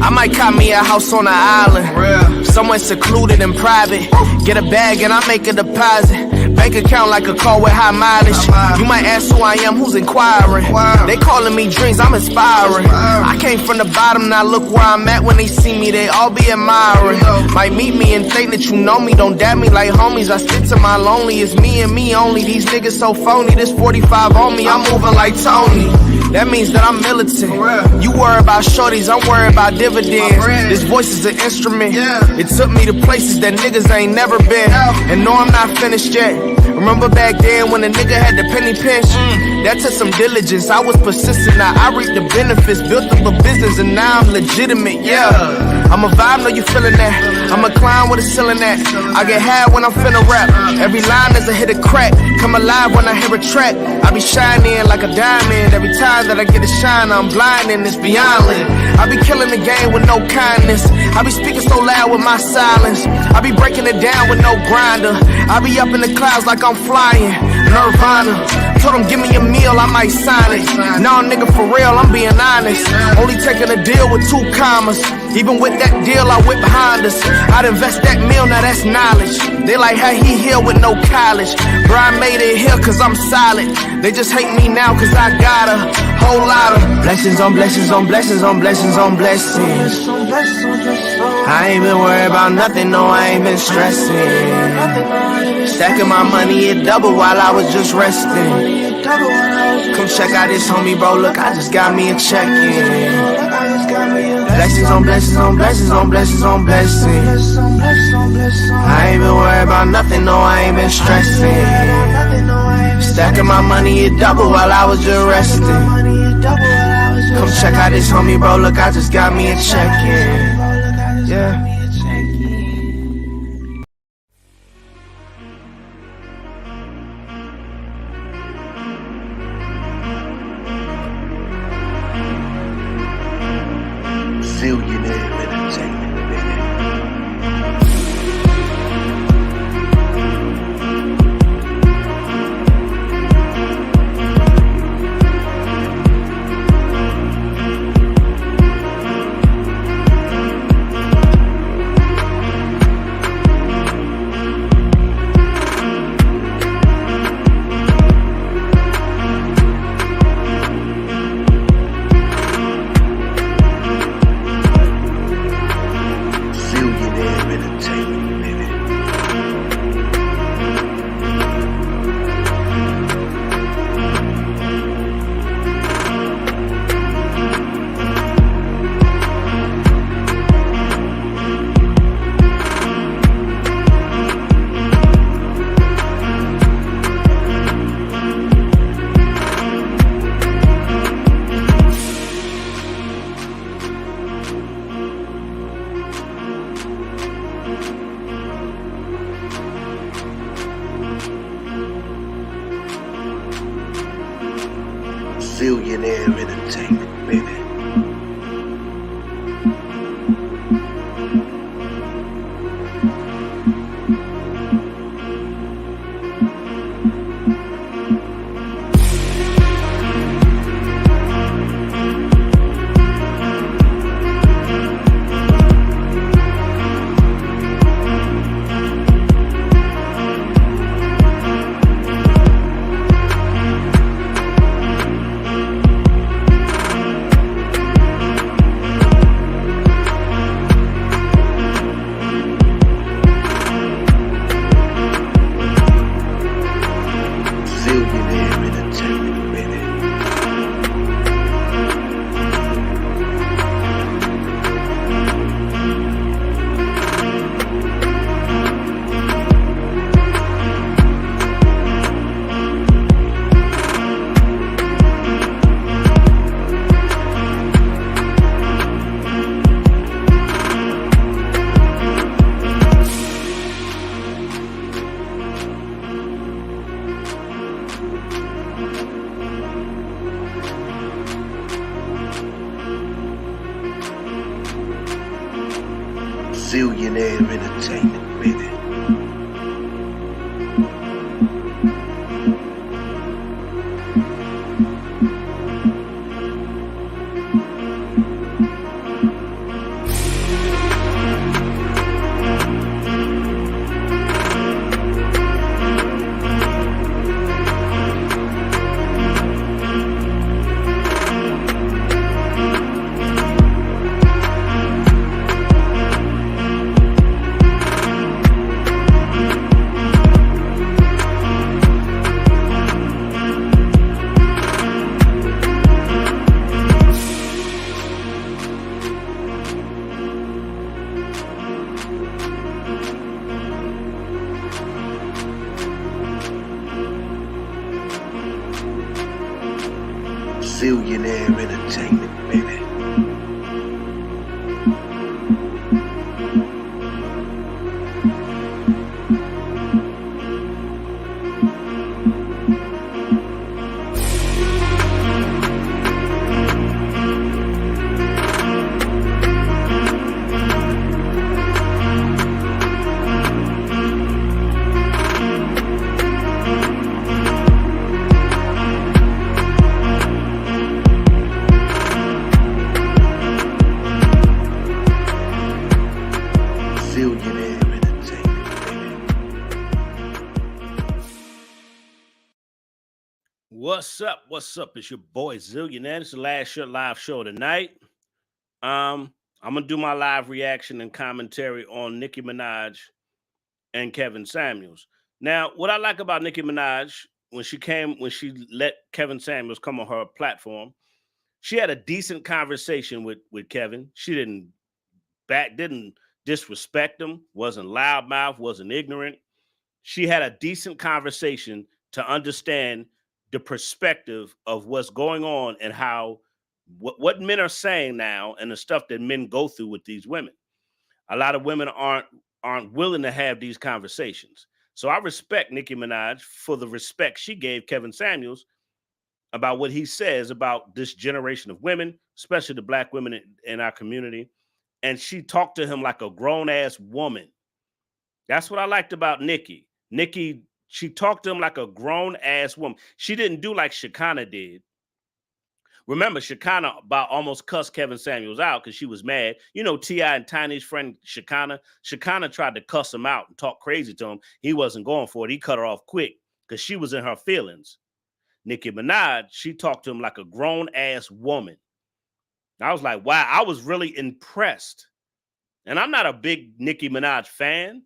I might cop me a house on the island, somewhere secluded and private. Get a bag and I make a deposit. Bank account like a car with high mileage. You might ask who I am, who's inquiring. They calling me dreams, I'm inspiring. I came from the bottom, now look where I'm at. When they see me, they all be admiring. Might meet me and think that you know me. Don't dab me like homies, I stick to my lonely. It's me and me only, these niggas so phony. This 45 on me, I'm moving like Tony. That means that I'm militant. You worry about shorties, I'm worried about dividends. This voice is an instrument. It took me to places that niggas ain't never been. And no, I'm not finished yet. Remember back then when a nigga had the penny pinch? That took some diligence, I was persistent. Now I reap the benefits, built up a business and now I'm legitimate, I'm a vibe, know you feeling that. I'm a clown with a ceiling at. I get high when I'm finna rap. Every line is a hit a crack. Come alive when I hear a track. I be shining like a diamond. Every time that I get a shine, I'm blinding, it's beyond lit. I be killing the game with no kindness. I be speaking so loud with my silence. I be breaking it down with no grinder. I be up in the clouds like I'm flying. Nirvana. Told them give me a meal, I might sign it. Nah, nigga, for real, I'm being honest. Only taking a deal with 2 commas. Even with that deal, I whip behind us. I'd invest that meal, now that's knowledge. They like how he here with no college. Bro, I made it here cause I'm solid. They just hate me now cause I got a whole lot of blessings on blessings on blessings on blessings on blessings. I ain't been worried about nothing, no, I ain't been stressing. Stacking my money, it double while I was just resting. Come check out this homie, bro, look, I just got me a check-in. Blessings on blessings on blessings on blessings on blessings. I ain't been worried about nothing, no, I ain't been stressing. Stacking my money, it double while I was just resting. Come check out this homie, bro, look, I just got me a check-in. Billionaire entertainment, baby. Billionaire entertainment, baby. Billionaire entertainment, baby. What's up? What's up? It's your boy Zillionaire. It's the last live show tonight. I'm gonna do my live reaction and commentary on Nicki Minaj and Kevin Samuels. Now, what I like about Nicki Minaj when she let Kevin Samuels come on her platform, she had a decent conversation with Kevin. She didn't disrespect him, wasn't loudmouth, wasn't ignorant. She had a decent conversation to understand the perspective of what's going on and how what men are saying now and the stuff that men go through with these women. A lot of women aren't willing to have these conversations. So I respect Nicki Minaj for the respect she gave Kevin Samuels about what he says about this generation of women, especially the black women in our community. And she talked to him like a grown-ass woman. That's what I liked about Nicki. Nicki, she talked to him like a grown-ass woman. She didn't do like Shekinah did. Remember, Shekinah about almost cussed Kevin Samuels out because she was mad. You know, T.I. and Tiny's friend Shekinah. Shekinah tried to cuss him out and talk crazy to him. He wasn't going for it. He cut her off quick because she was in her feelings. Nicki Minaj, she talked to him like a grown-ass woman. I was like, wow, I was really impressed. And I'm not a big Nicki Minaj fan.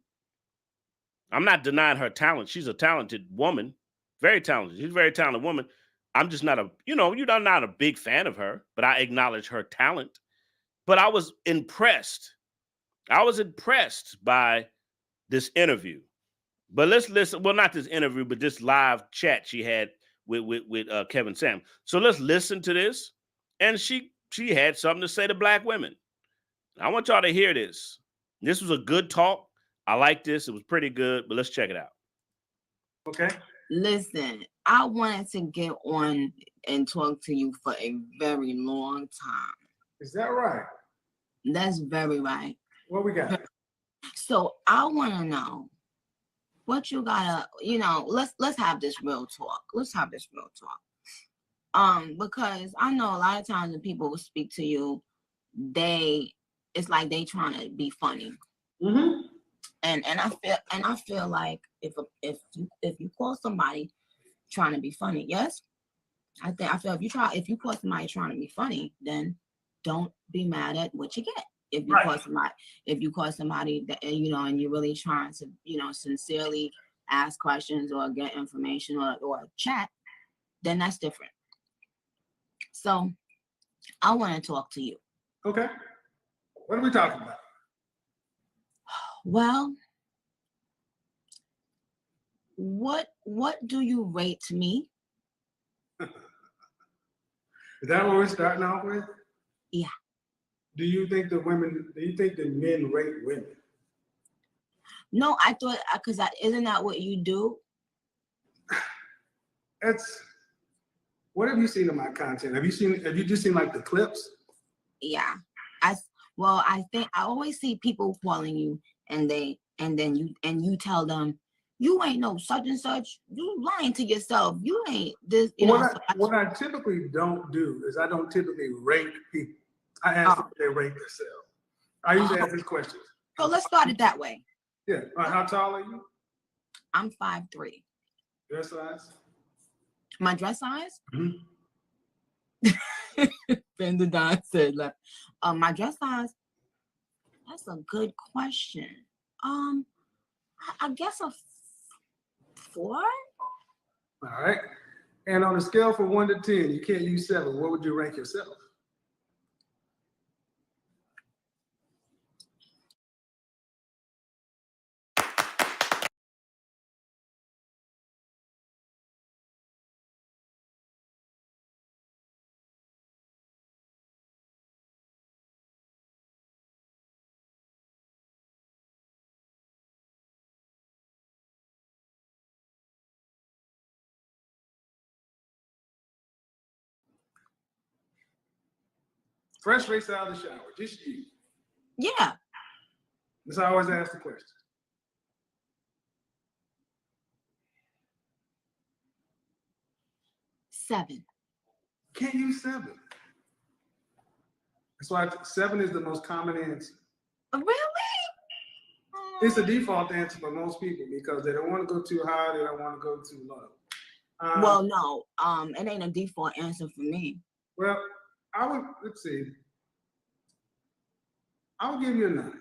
I'm not denying her talent. She's a talented woman, very talented. She's a very talented woman. I'm just not I'm not a big fan of her, but I acknowledge her talent. But I was impressed. I was impressed by this interview. But let's listen. Well, not this interview, but this live chat she had with Kevin Sam. So let's listen to this. And she had something to say to black women. I want y'all to hear this. This was a good talk. I like this. It was pretty good, but let's check it out. Okay. Listen, I wanted to get on and talk to you for a very long time. Is that right? That's very right. What we got? So I want to know what you gotta, let's have this real talk. Let's have this real talk. Because I know a lot of times when people will speak to you, it's like they trying to be funny. Mm-hmm. And I feel like if you call somebody trying to be funny, yes, I feel if you call somebody trying to be funny, then don't be mad at what you get. If you call somebody that and you're really trying to sincerely ask questions or get information or chat, then that's different. So I want to talk to you. Okay. What are we talking about? Well, what do you rate me? Is that what we're starting off with? Yeah. Do you think the men rate women? No, I thought because isn't that what you do? What have you seen of my content? Have you just seen like the clips? Yeah. I think I always see people calling you and then you tell them you ain't no such and such. You lying to yourself. You ain't this. What I typically don't do is I don't typically rate people. I ask them if they rate themselves. I usually ask these questions. So let's start it that way. Yeah. How tall are you? I'm 5'3". Dress size? My dress size? Mm-hmm. Fender Don said, my dress size. That's a good question. I guess a 4. All right. And on a scale from 1 to 10, you can't use 7. What would you rank yourself? Fresh face out of the shower, just you. Yeah. That's how I always ask the question. 7. Can't use 7. That's why 7 is the most common answer. Really? It's a default answer for most people because they don't want to go too high, they don't want to go too low. Well, no, it ain't a default answer for me. Well, let's see. I'll give you a 9.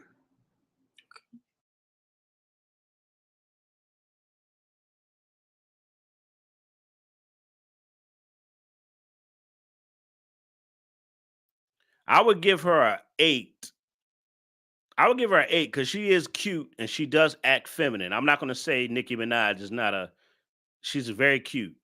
I would give her an 8. I would give her an 8 because she is cute and she does act feminine. I'm not going to say Nicki Minaj is not she's very cute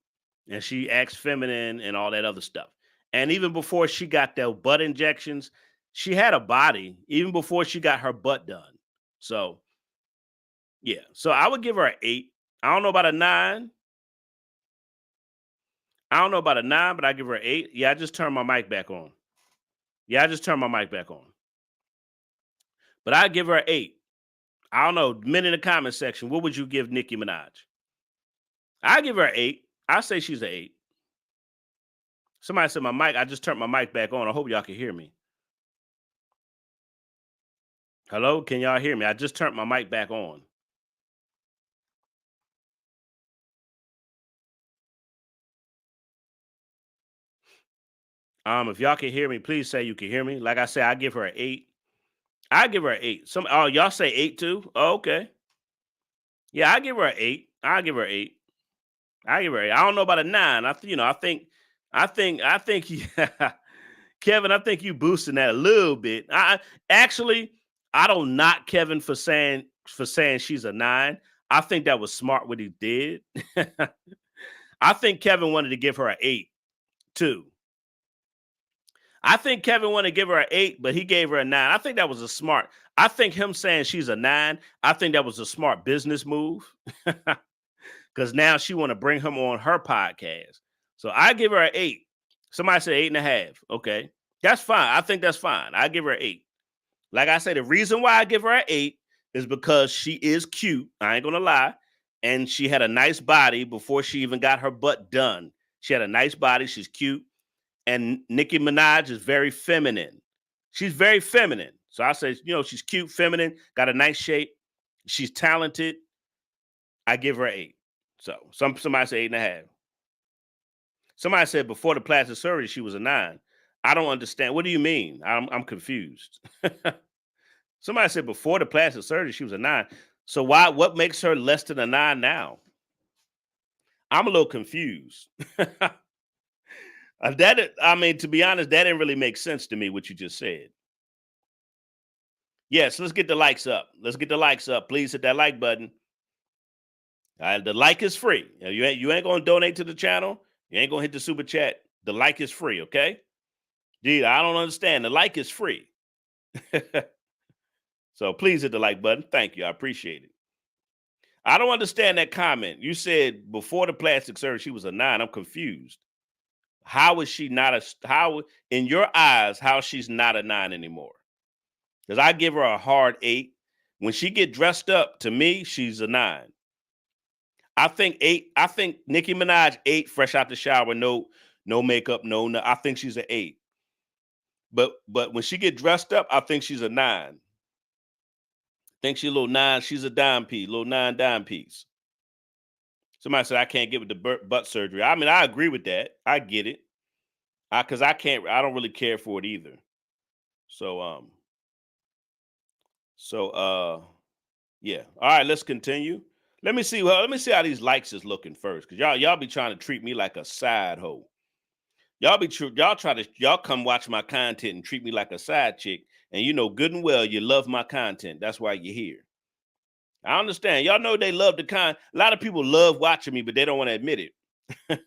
and she acts feminine and all that other stuff. And even before she got their butt injections, she had a body even before she got her butt done. So, yeah. So I would give her an 8. I don't know about a 9. I don't know about a 9, but I give her an 8. Yeah, I just turned my mic back on. But I give her an 8. I don't know. Men in the comment section, what would you give Nicki Minaj? I give her an 8. I say she's an 8. Somebody said my mic. I just turned my mic back on. I hope y'all can hear me. Hello, can y'all hear me? I just turned my mic back on. If y'all can hear me, please say you can hear me. Like I said, I give her an 8. I give her an 8. Y'all say 8 too? Oh, okay. Yeah, I give her an 8. I give her an 8. I don't know about a 9. I think Kevin, I think you boosting that a little bit. I don't knock Kevin for saying she's a 9. I think that was smart what he did. I think Kevin wanted to give her an 8 too. I think Kevin wanted to give her an 8, but he gave her a 9. I think that was a smart. I think him saying she's a 9, I think that was a smart business move. Because now she want to bring him on her podcast. So I give her an 8. Somebody said 8.5. Okay. That's fine. I think that's fine. I give her an 8. Like I said, the reason why I give her an 8 is because she is cute. I ain't going to lie. And she had a nice body before she even got her butt done. She had a nice body. She's cute. And Nicki Minaj is very feminine. She's very feminine. So I say, she's cute, feminine, got a nice shape. She's talented. I give her an 8. So somebody said 8.5. Somebody said before the plastic surgery, she was a 9. I don't understand. What do you mean? I'm confused. Somebody said before the plastic surgery, she was a 9. So what makes her less than a 9 now? I'm a little confused. To be honest, that didn't really make sense to me, what you just said. Yes, let's get the likes up. Please hit that like button. The like is free. You ain't going to donate to the channel. You ain't going to hit the super chat. The like is free, okay? Dude, I don't understand. The like is free. So please hit the like button. Thank you. I appreciate it. I don't understand that comment. You said before the plastic surgery, she was a 9. I'm confused. How is she not in your eyes, how she's not a 9 anymore? Because I give her a hard 8. When she get dressed up, to me, she's a 9. I think Nicki Minaj 8, fresh out the shower, no makeup, no. I think she's an 8. But when she get dressed up, I think she's a 9. I think she's a little 9. She's a dime piece, little 9 dime piece. Somebody said I can't get with the butt surgery. I mean, I agree with that. I get it. Because I don't really care for it either. So yeah. All right, let's continue. Let me see how these likes is looking first. Because y'all be trying to treat me like a side hoe. Y'all come watch my content and treat me like a side chick. And you know good and well you love my content. That's why you're here. I understand. Y'all know they love a lot of people love watching me, but they don't want to admit it.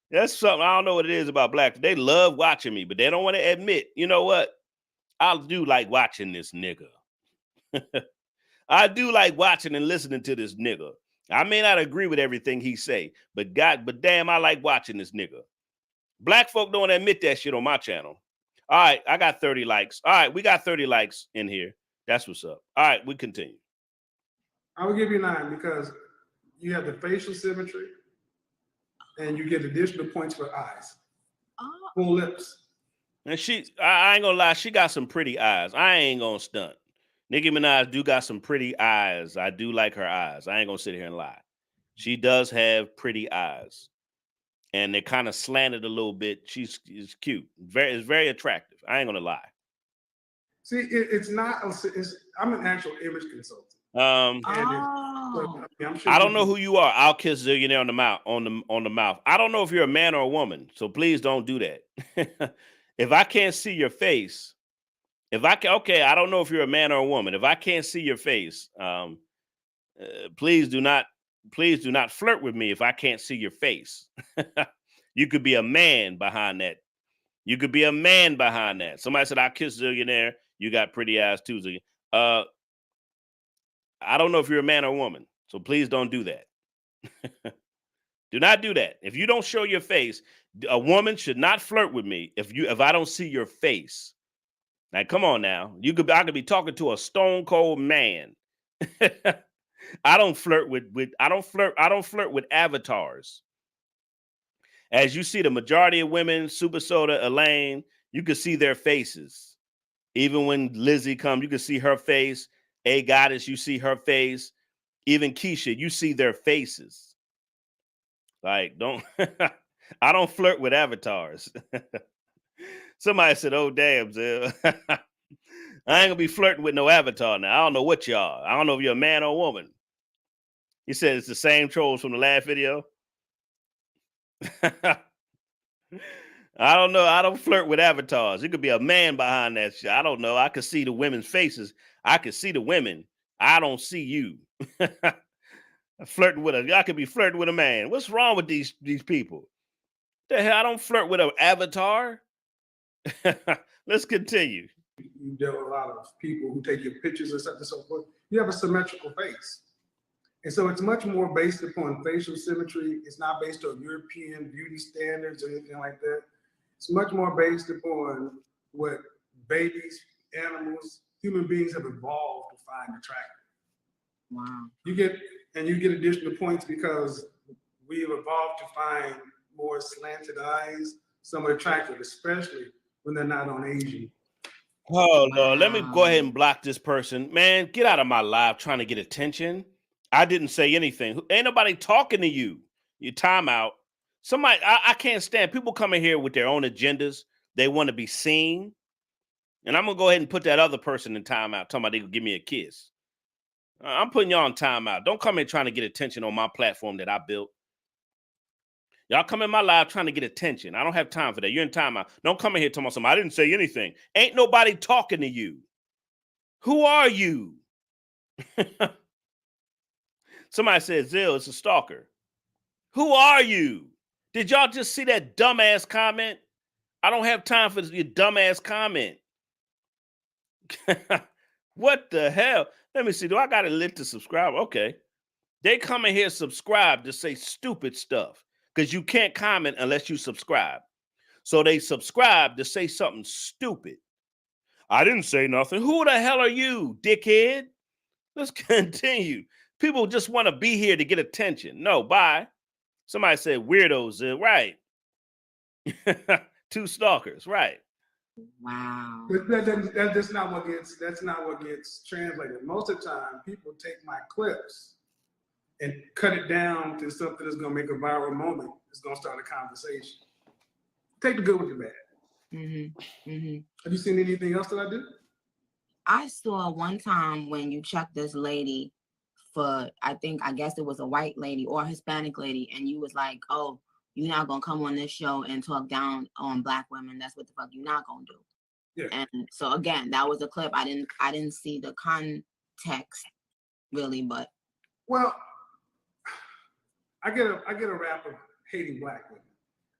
That's something. I don't know what it is about black. They love watching me, but they don't want to admit, you know what? I do like watching this nigga. I do like watching and listening to this nigga. I may not agree with everything he say, but damn, I like watching this nigga. Black folk don't admit that shit on my channel. All right, I got 30 likes. All right, we got 30 likes in here. That's what's up. All right, we continue. I will give you 9 because you have the facial symmetry and you get additional points for eyes. Full lips. And I ain't gonna lie, she got some pretty eyes. I ain't gonna stunt. Nicki Minaj do got some pretty eyes. I do like her eyes. I ain't gonna sit here and lie. She does have pretty eyes. and they're kind of slanted a little bit. She's cute, it's very attractive. I ain't gonna lie. See, it's not. I'm an actual image consultant. I'm sure I don't know who you are. I'll kiss Zillionaire on the mouth. On the mouth. I don't know if you're a man or a woman, so please don't do that. If I can't see your face, okay, I don't know if you're a man or a woman. If I can't see your face, please do not flirt with me if I can't see your face. You could be a man behind that. You could be a man behind that. Somebody said, I'll kiss Zillionaire. You got pretty eyes too, Zillionaire. I don't know if you're a man or a woman, so please don't do that. Do not do that. If you don't show your face, a woman should not flirt with me if I don't see your face. Now, come on now. I could be talking to a stone cold man. I don't flirt with avatars. As you see, the majority of women, Super Soda, Elaine, you can see their faces. Even when Lizzie comes, you can see her face. A Goddess, you see her face. Even Keisha, you see their faces. Like, I don't flirt with avatars. Somebody said, oh, damn, Zill. I ain't gonna be flirting with no avatar now. I don't know what y'all. I don't know if you're a man or a woman. He said it's the same trolls from the last video. I don't know. I don't flirt with avatars. You could be a man behind that shit. I don't know. I could see the women's faces. I could see the women. I don't see you. I could be flirting with a man. What's wrong with these people? The hell, I don't flirt with an avatar. Let's continue. You deal with a lot of people who take your pictures and stuff and so forth. You have a symmetrical face. And so it's much more based upon facial symmetry. It's not based on European beauty standards or anything like that. It's much more based upon what babies, animals, human beings have evolved to find attractive. Wow. You get additional points because we've evolved to find more slanted eyes, somewhat attractive, especially when they're not on Asian. Oh, Lord, let me go ahead and block this person. Man, get out of my live trying to get attention. I didn't say anything. Ain't nobody talking to you. You time out. Somebody, I can't stand people coming here with their own agendas. They want to be seen. And I'm going to go ahead and put that other person in timeout, talking about they could give me a kiss. I'm putting y'all in timeout. Don't come in trying to get attention on my platform that I built. Y'all come in my live trying to get attention. I don't have time for that. You're in timeout. Don't come in here talking about something. I didn't say anything. Ain't nobody talking to you. Who are you? Somebody said, Zill, it's a stalker. Who are you? Did y'all just see that dumbass comment? I don't have time for your dumbass comment. What the hell? Let me see. Do I got it lit to subscribe? Okay. They come in here subscribe to say stupid stuff because you can't comment unless you subscribe. So they subscribe to say something stupid. I didn't say nothing. Who the hell are you, dickhead? Let's continue. People just want to be here to get attention. No, bye. Somebody said weirdos. Right. Two stalkers. Right. Wow. But that's not what gets translated. Most of the time, people take my clips and cut it down to something that's going to make a viral moment. It's going to start a conversation. Take the good with the bad. Mm-hmm. Mm-hmm. Have you seen anything else that I do? I saw one time when you checked this lady for, I guess it was a white lady or a Hispanic lady, and you was like, oh, you're not going to come on this show and talk down on Black women. That's what the fuck you're not going to do. Yeah. And so again, that was a clip. I didn't see the context really, but. Well, I get a rap of hating Black women.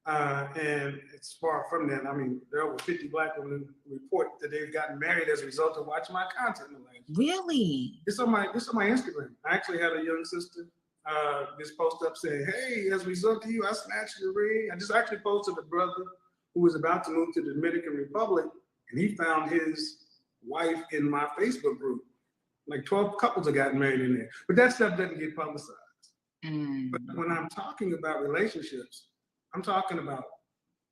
And it's far from that. I mean, there are over 50 Black women who report that they've gotten married as a result of watching my content. Really? It's on my Instagram. I actually had a young sister just post up saying, hey, as a result of you, I snatched your ring. I just actually posted a brother who was about to move to the Dominican Republic, and he found his wife in my Facebook group. Like 12 couples have gotten married in there. But that stuff doesn't get publicized. But when I'm talking about relationships, I'm talking about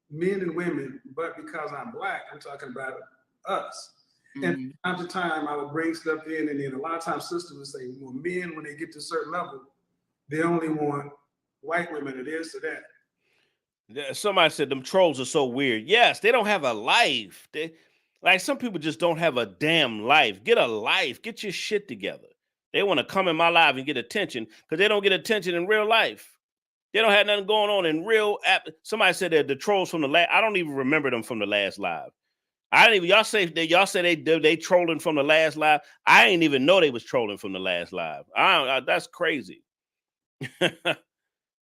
men and women, but because I'm Black, I'm talking about us. And from time to time, I would bring stuff in, and then a lot of times sisters would say, well, men, when they get to a certain level, they only want white women or this or that. Somebody said them trolls are so weird. Yes, they don't have a life. Like some people just don't have a damn life. Get a life. Get your shit together. They want to come in my life and get attention because they don't get attention in real life. They don't have nothing going on in real app. Somebody said that the trolls from the last. I don't even remember them from the last live. I didn't even. Y'all say they trolling from the last live. I didn't even know they was trolling from the last live. That's crazy.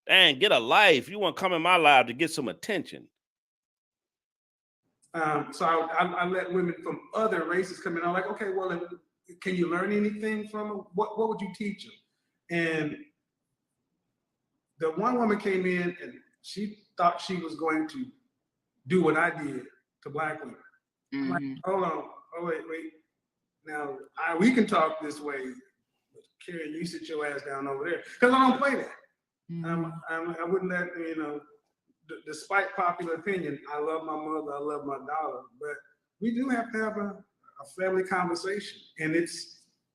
Dang, get a life. You want to come in my live to get some attention. So I let women from other races come in. I'm like, okay, well, can you learn anything from them? What would you teach them? And the one woman came in and she thought she was going to do what I did to Black women. I'm like, hold on, oh wait. Now we can talk this way, but Karen, you sit your ass down over there because I don't play that. I wouldn't let despite popular opinion, I love my mother, I love my daughter, but we do have to have a family conversation. And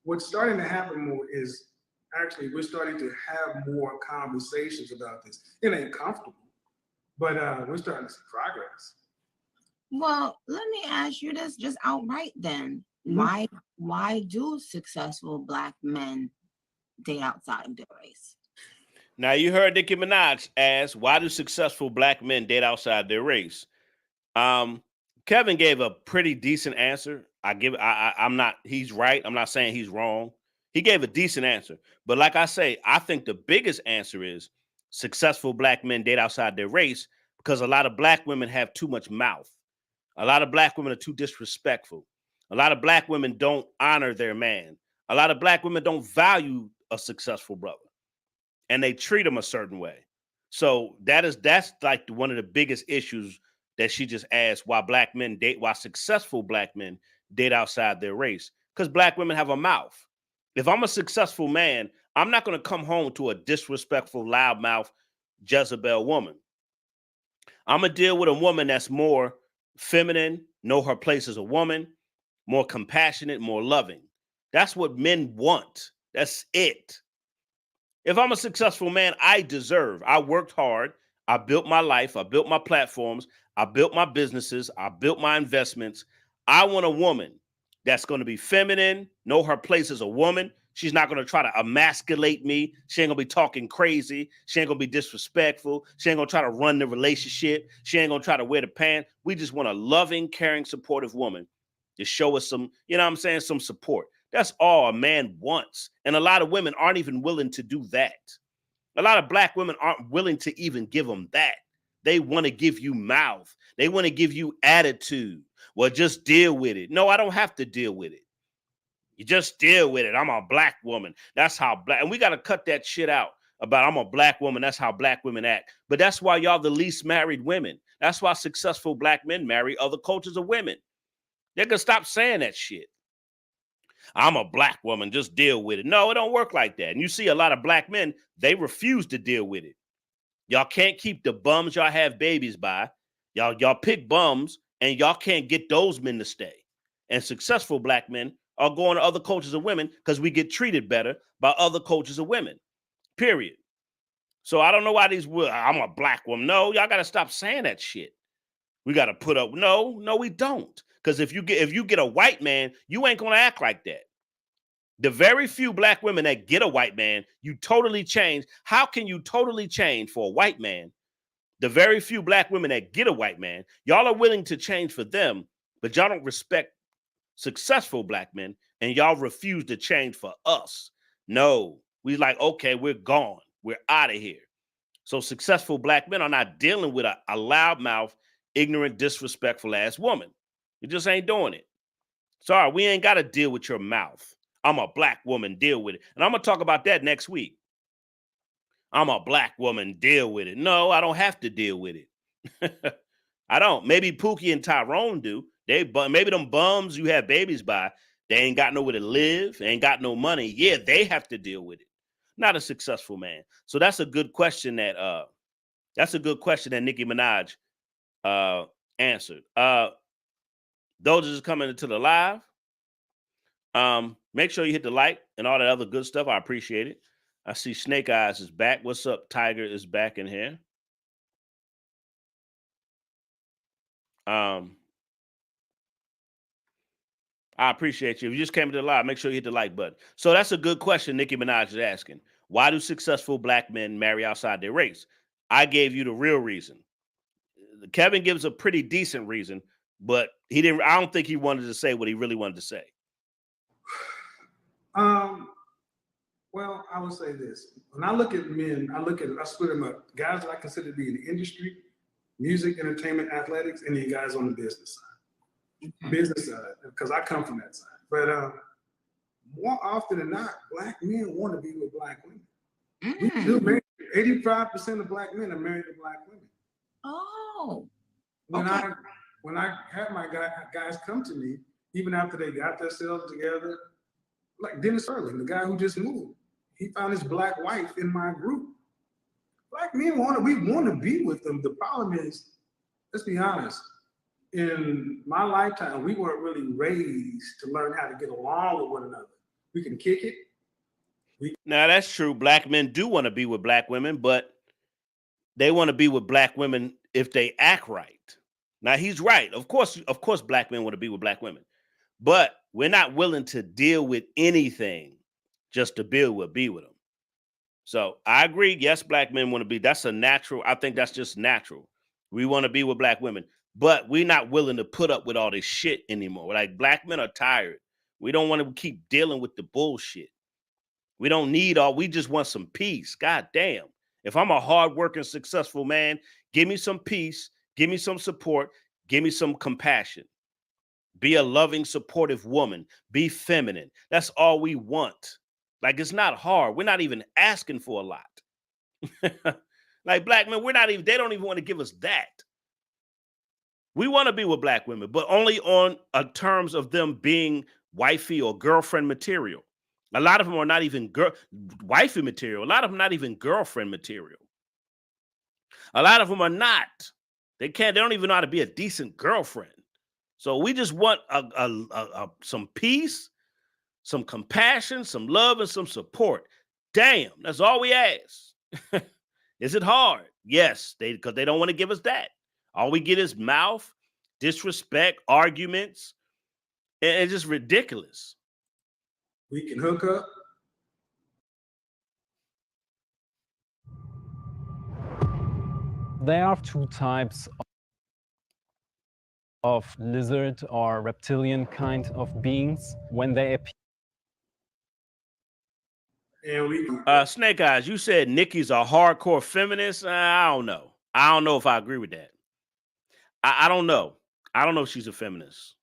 what's starting to happen more is actually we're starting to have more conversations about this. It ain't comfortable, but we're starting to see progress. Well, let me ask you this just outright then. Why do successful Black men date outside of their race? Now you heard Nicki Minaj ask, why do successful Black men date outside their race? Kevin gave a pretty decent answer. I'm not, he's right. I'm not saying he's wrong. He gave a decent answer. But like I say, I think the biggest answer is successful Black men date outside their race because a lot of Black women have too much mouth. A lot of Black women are too disrespectful. A lot of Black women don't honor their man. A lot of Black women don't value a successful brother. And they treat them a certain way. So that's like one of the biggest issues that she just asked, why successful Black men date outside their race. Because Black women have a mouth. If I'm a successful man, I'm not going to come home to a disrespectful, loudmouth Jezebel woman. I'm going to deal with a woman that's more feminine, know her place as a woman, more compassionate, more loving. That's what men want. That's it. If I'm a successful man, I worked hard. I built my life. I built my platforms. I built my businesses. I built my investments. I want a woman that's going to be feminine, know her place as a woman. She's not going to try to emasculate me. She ain't going to be talking crazy. She ain't going to be disrespectful. She ain't going to try to run the relationship. She ain't going to try to wear the pants. We just want a loving, caring, supportive woman to show us some, some support. That's all a man wants. And a lot of women aren't even willing to do that. A lot of Black women aren't willing to even give them that. They want to give you mouth. They want to give you attitude. Well, just deal with it. No, I don't have to deal with it. You just deal with it. I'm a Black woman. That's how Black, and we got to cut that shit out about I'm a Black woman. That's how Black women act. But that's why y'all the least married women. That's why successful Black men marry other cultures of women. They can stop saying that shit. I'm a Black woman, just deal with it. No, it don't work like that. And you see a lot of Black men, they refuse to deal with it. Y'all can't keep the bums y'all have babies by. Y'all pick bums and y'all can't get those men to stay. And successful Black men are going to other cultures of women because we get treated better by other cultures of women, period. So I don't know why I'm a Black woman. No, y'all got to stop saying that shit. We got to put up. No, we don't. Because if you get a white man, you ain't going to act like that. The very few Black women that get a white man, you totally change. How can you totally change for a white man? The very few Black women that get a white man, y'all are willing to change for them, but y'all don't respect successful Black men, and y'all refuse to change for us. No, we like, okay, we're gone. We're out of here. So successful Black men are not dealing with a loudmouth, ignorant, disrespectful ass woman. You just ain't doing it. Sorry, we ain't got to deal with your mouth. I'm a Black woman, deal with it. And I'm going to talk about that next week. I'm a Black woman, deal with it. No, I don't have to deal with it. I don't. Maybe Pookie and Tyrone do. Maybe them bums you have babies by, they ain't got nowhere to live, ain't got no money. Yeah, they have to deal with it. Not a successful man. So that's a good question that Nicki Minaj answered. Those just coming into the live. Make sure you hit the like and all that other good stuff. I appreciate it. I see Snake Eyes is back. What's up? Tiger is back in here. I appreciate you. If you just came to the live, make sure you hit the like button. So that's a good question Nicki Minaj is asking. Why do successful black men marry outside their race? I gave you the real reason. Kevin gives a pretty decent reason, but he didn't. I don't think he wanted to say what he really wanted to say. Well, I would say this. When I look at men, I split them up. Guys that I consider to be in the industry, music, entertainment, athletics, and then guys on the business side. Business side, because I come from that side. But more often than not, black men want to be with black women. We do marry. 85% of black men are married to black women. Oh. When I had my guys come to me, even after they got themselves together, like Dennis Erling, the guy who just moved, he found his black wife in my group. Black men we want to be with them. The problem is, let's be honest, in my lifetime, we weren't really raised to learn how to get along with one another. We can kick it. Now that's true. Black men do want to be with black women, but they want to be with black women if they act right. Now he's right. Of course, black men want to be with black women, but we're not willing to deal with anything just to be with them. So I agree. Yes, black men want to be. That's a natural. I think that's just natural. We want to be with black women, but we're not willing to put up with all this shit anymore. Like black men are tired. We don't want to keep dealing with the bullshit. We don't need we just want some peace. God damn. If I'm a hardworking, successful man, give me some peace, give me some support, give me some compassion. Be a loving, supportive woman. Be feminine. That's all we want. Like, it's not hard. We're not even asking for a lot. Like black men, they don't even want to give us that. We want to be with black women, but only on terms of them being wifey or girlfriend material. A lot of them are not even wifey material. A lot of them not even girlfriend material. A lot of them are not. They don't even know how to be a decent girlfriend. So we just want some peace, some compassion, some love, and some support. Damn, that's all we ask. Is it hard? Yes, because they don't want to give us that. All we get is mouth, disrespect, arguments, and it's just ridiculous. We can hook up. There are two types of lizard or reptilian kind of beings when they appear. And Snake Eyes, you said Nicki's a hardcore feminist. I don't know. I don't know if I agree with that. I don't know. I don't know if she's a feminist.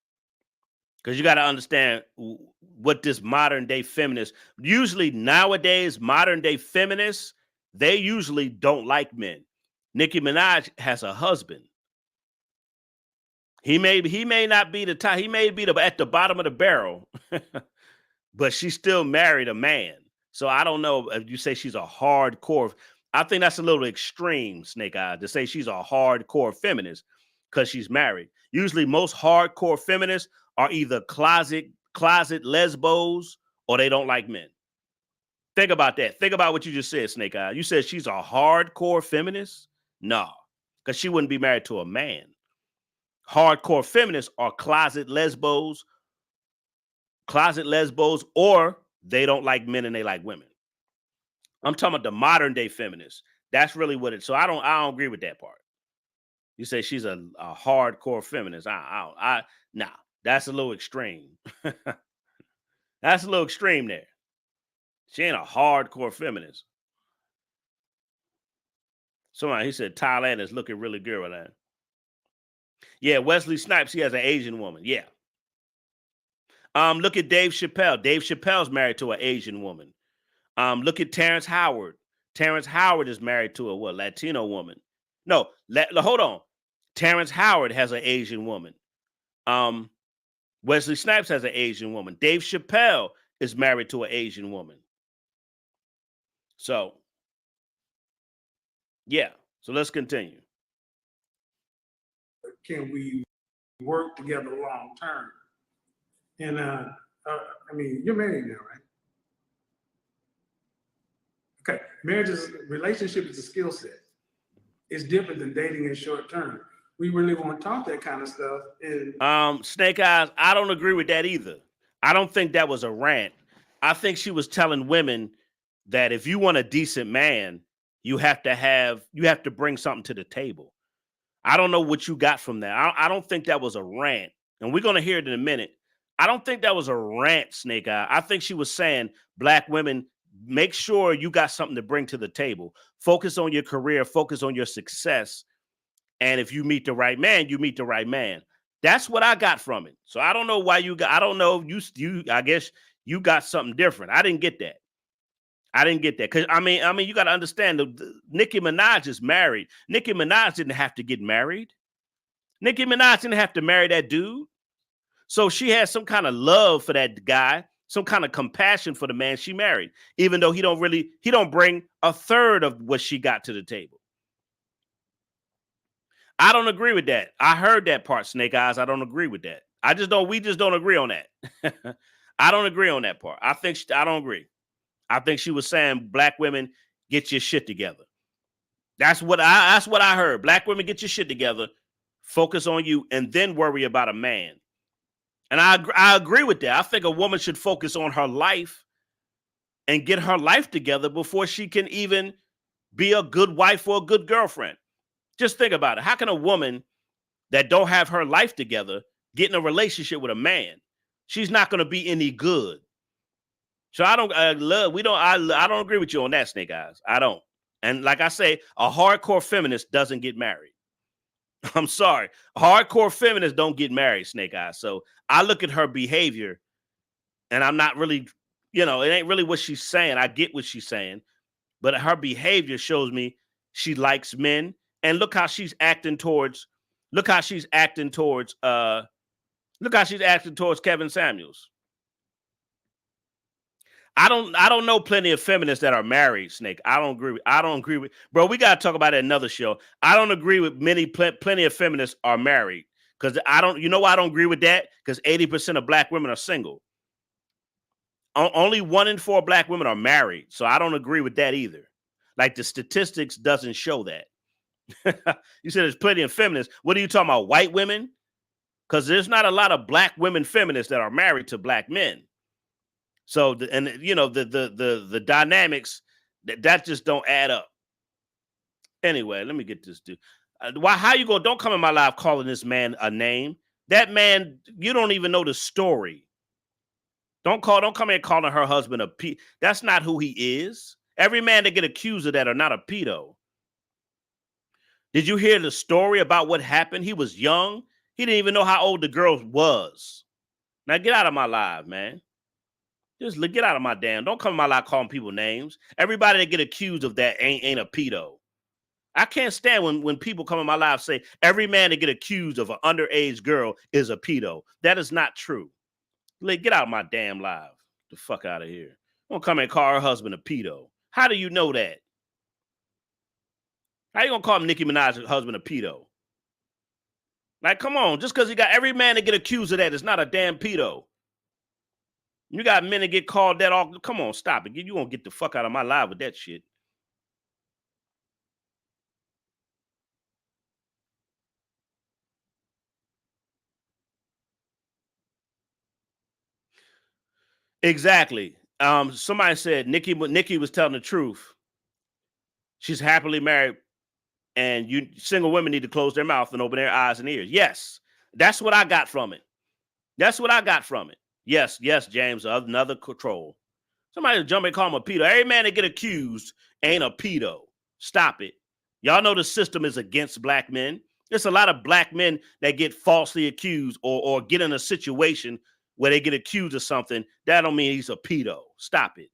Because you got to understand what this modern day feminist, usually nowadays, modern day feminists, they usually don't like men. Nicki Minaj has a husband. He may not be the top, he may be at the bottom of the barrel, but she still married a man. So I don't know if you say she's a hardcore. I think that's a little extreme, Snake Eye, to say she's a hardcore feminist because she's married. Usually most hardcore feminists are either closet lesbos or they don't like men. Think about that. Think about what you just said, Snake Eye. You said she's a hardcore feminist? No, because she wouldn't be married to a man. Hardcore feminists are closet lesbos, or they don't like men and they like women. I'm talking about the modern day feminists. That's really what it. So I don't agree with that part. You say she's a hardcore feminist. Nah, that's a little extreme. That's a little extreme there. She ain't a hardcore feminist. Somebody, he said Thailand is looking really good right now. Yeah, Wesley Snipes, he has an Asian woman. Yeah. Look at Dave Chappelle. Dave Chappelle's married to an Asian woman. Look at Terrence Howard. Terrence Howard is married to a Latino woman. No, hold on. Terrence Howard has an Asian woman. Wesley Snipes has an Asian woman. Dave Chappelle is married to an Asian woman. So, yeah. So let's continue. Can we work together long term? And I mean, you're married now, right? Okay, relationship is a skill set. It's different than dating in short term. we really won't talk that kind of stuff. And Snake Eyes, I don't agree with that either. I don't think that was a rant. I think she was telling women that if you want a decent man, you have to bring something to the table. I don't know what you got from that. I don't think that was a rant. And we're going to hear it in a minute. I don't think that was a rant, Snake Eye. I think she was saying, black women, make sure you got something to bring to the table. Focus on your career, focus on your success. And if you meet the right man, you meet the right man. That's what I got from it. So I don't know why I don't know. I guess you got something different. I didn't get that. Cause I mean, you got to understand Nicki Minaj is married. Nicki Minaj didn't have to get married. Nicki Minaj didn't have to marry that dude. So she has some kind of love for that guy, some kind of compassion for the man she married, even though he don't bring a third of what she got to the table. I don't agree with that. I heard that part, Snake Eyes. I don't agree with that. We just don't agree on that. I don't agree on that part. I don't agree. I think she was saying, black women, get your shit together. That's what I heard. Black women, get your shit together, focus on you, and then worry about a man. And I agree with that. I think a woman should focus on her life and get her life together before she can even be a good wife or a good girlfriend. Just think about it. How can a woman that don't have her life together get in a relationship with a man? She's not going to be any good. So I don't agree with you on that, Snake Eyes. I don't. And like I say, a hardcore feminist doesn't get married. I'm sorry. Hardcore feminists don't get married, Snake Eyes. So I look at her behavior and I'm not really, it ain't really what she's saying. I get what she's saying, but her behavior shows me she likes men. And look how she's acting towards Kevin Samuels. I don't know plenty of feminists that are married, Snake. I don't agree with, bro. We got to talk about it in another show. I don't agree with plenty of feminists are married because you know why I don't agree with that? Because 80% of black women are single. Only 1 in 4 black women are married. So I don't agree with that either. Like the statistics doesn't show that. You said there's plenty of feminists. What are you talking about? White women? Because there's not a lot of black women feminists that are married to black men. So, the dynamics that just don't add up. Anyway, let me get this dude. Don't come in my live calling this man a name. That man, you don't even know the story. Don't come in calling her husband a pedo. That's not who he is. Every man that get accused of that are not a pedo. Did you hear the story about what happened? He was young. He didn't even know how old the girl was. Now get out of my live, man. Just get out of my damn. Don't come in my live calling people names. Everybody that get accused of that ain't a pedo. I can't stand when people come in my live say every man that get accused of an underage girl is a pedo. That is not true. Get out of my damn live. Get the fuck out of here. Don't come and call her husband a pedo. How do you know that? How you gonna call Nicki Minaj's husband a pedo? Like, come on, just because he got every man that get accused of that is not a damn pedo. You got men that get called that all. Come on, stop it. You gonna get the fuck out of my live with that shit. Exactly. Somebody said Nicki was telling the truth. She's happily married. And single women need to close their mouth and open their eyes and ears. Yes, that's what I got from it. Yes, James, another troll. Somebody jump and call him a pedo. Every man that get accused ain't a pedo. Stop it. Y'all know the system is against black men. There's a lot of black men that get falsely accused or get in a situation where they get accused of something. That don't mean he's a pedo. Stop it.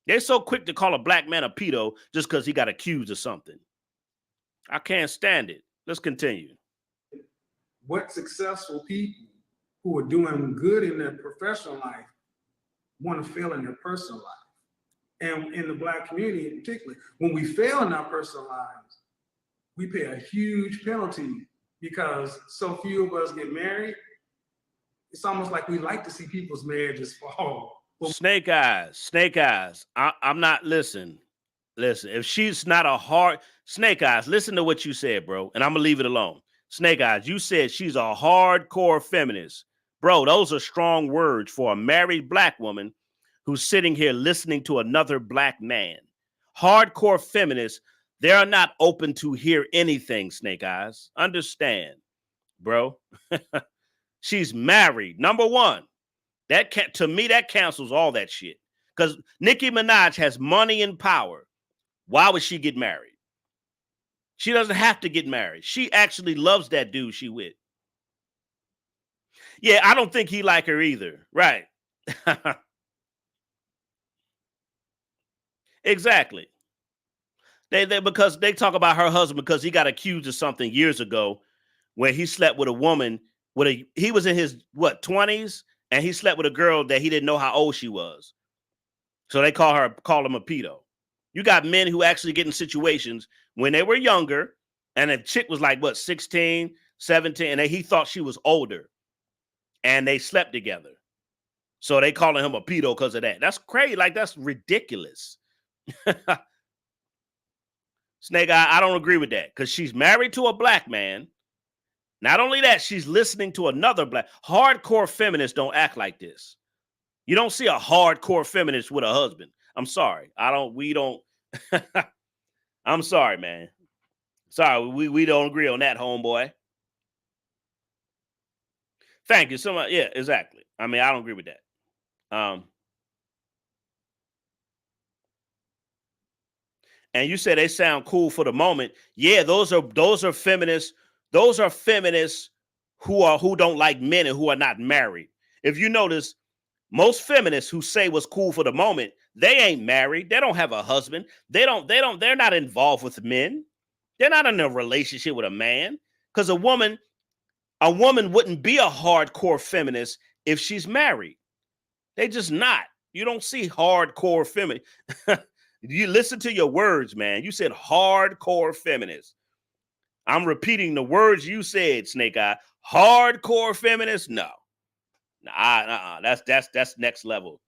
They're so quick to call a black man a pedo just because he got accused of something. I can't stand it. Let's continue. What successful people who are doing good in their professional life want to fail in their personal life? And in the black community in particular, when we fail in our personal lives, we pay a huge penalty because so few of us get married. It's almost like we like to see people's marriages fall. Snake eyes. I'm not, listen, if she's not a hard, Snake Eyes, listen to what you said, bro, and I'm gonna leave it alone. Snake Eyes, you said she's a hardcore feminist. Bro, those are strong words for a married black woman who's sitting here listening to another black man. Hardcore feminists, they are not open to hear anything, Snake Eyes. Understand, bro. She's married. Number one, to me, that cancels all that shit. Because Nicki Minaj has money and power. Why would she get married? She doesn't have to get married. She actually loves that dude she with. Yeah, I don't think he like her either. Right. Exactly. Because they talk about her husband because he got accused of something years ago where he slept with a woman he was in his 20s and he slept with a girl that he didn't know how old she was. So they call him a pedo. You got men who actually get in situations when they were younger and a chick was like, 16, 17, and he thought she was older and they slept together. So they calling him a pedo because of that. That's crazy. Like, that's ridiculous. Snake Eye, I don't agree with that because she's married to a black man. Not only that, she's listening to another black. Hardcore feminists don't act like this. You don't see a hardcore feminist with a husband. I'm sorry. We don't. I'm sorry, man. Sorry, we don't agree on that, homeboy. Thank you so much. Yeah, exactly. I mean, I don't agree with that. And you said they sound cool for the moment. Yeah, those are feminists. Those are feminists who don't like men and who are not married. If you notice, most feminists who say what's cool for the moment, they ain't married. They don't have a husband. They're not involved with men. They're not in a relationship with a man. Because a woman wouldn't be a hardcore feminist if she's married. They just not. You don't see hardcore feminist. You listen to your words, man. You said hardcore feminist. I'm repeating the words you said, Snake Eye. Hardcore feminist? No. Nah, that's next level.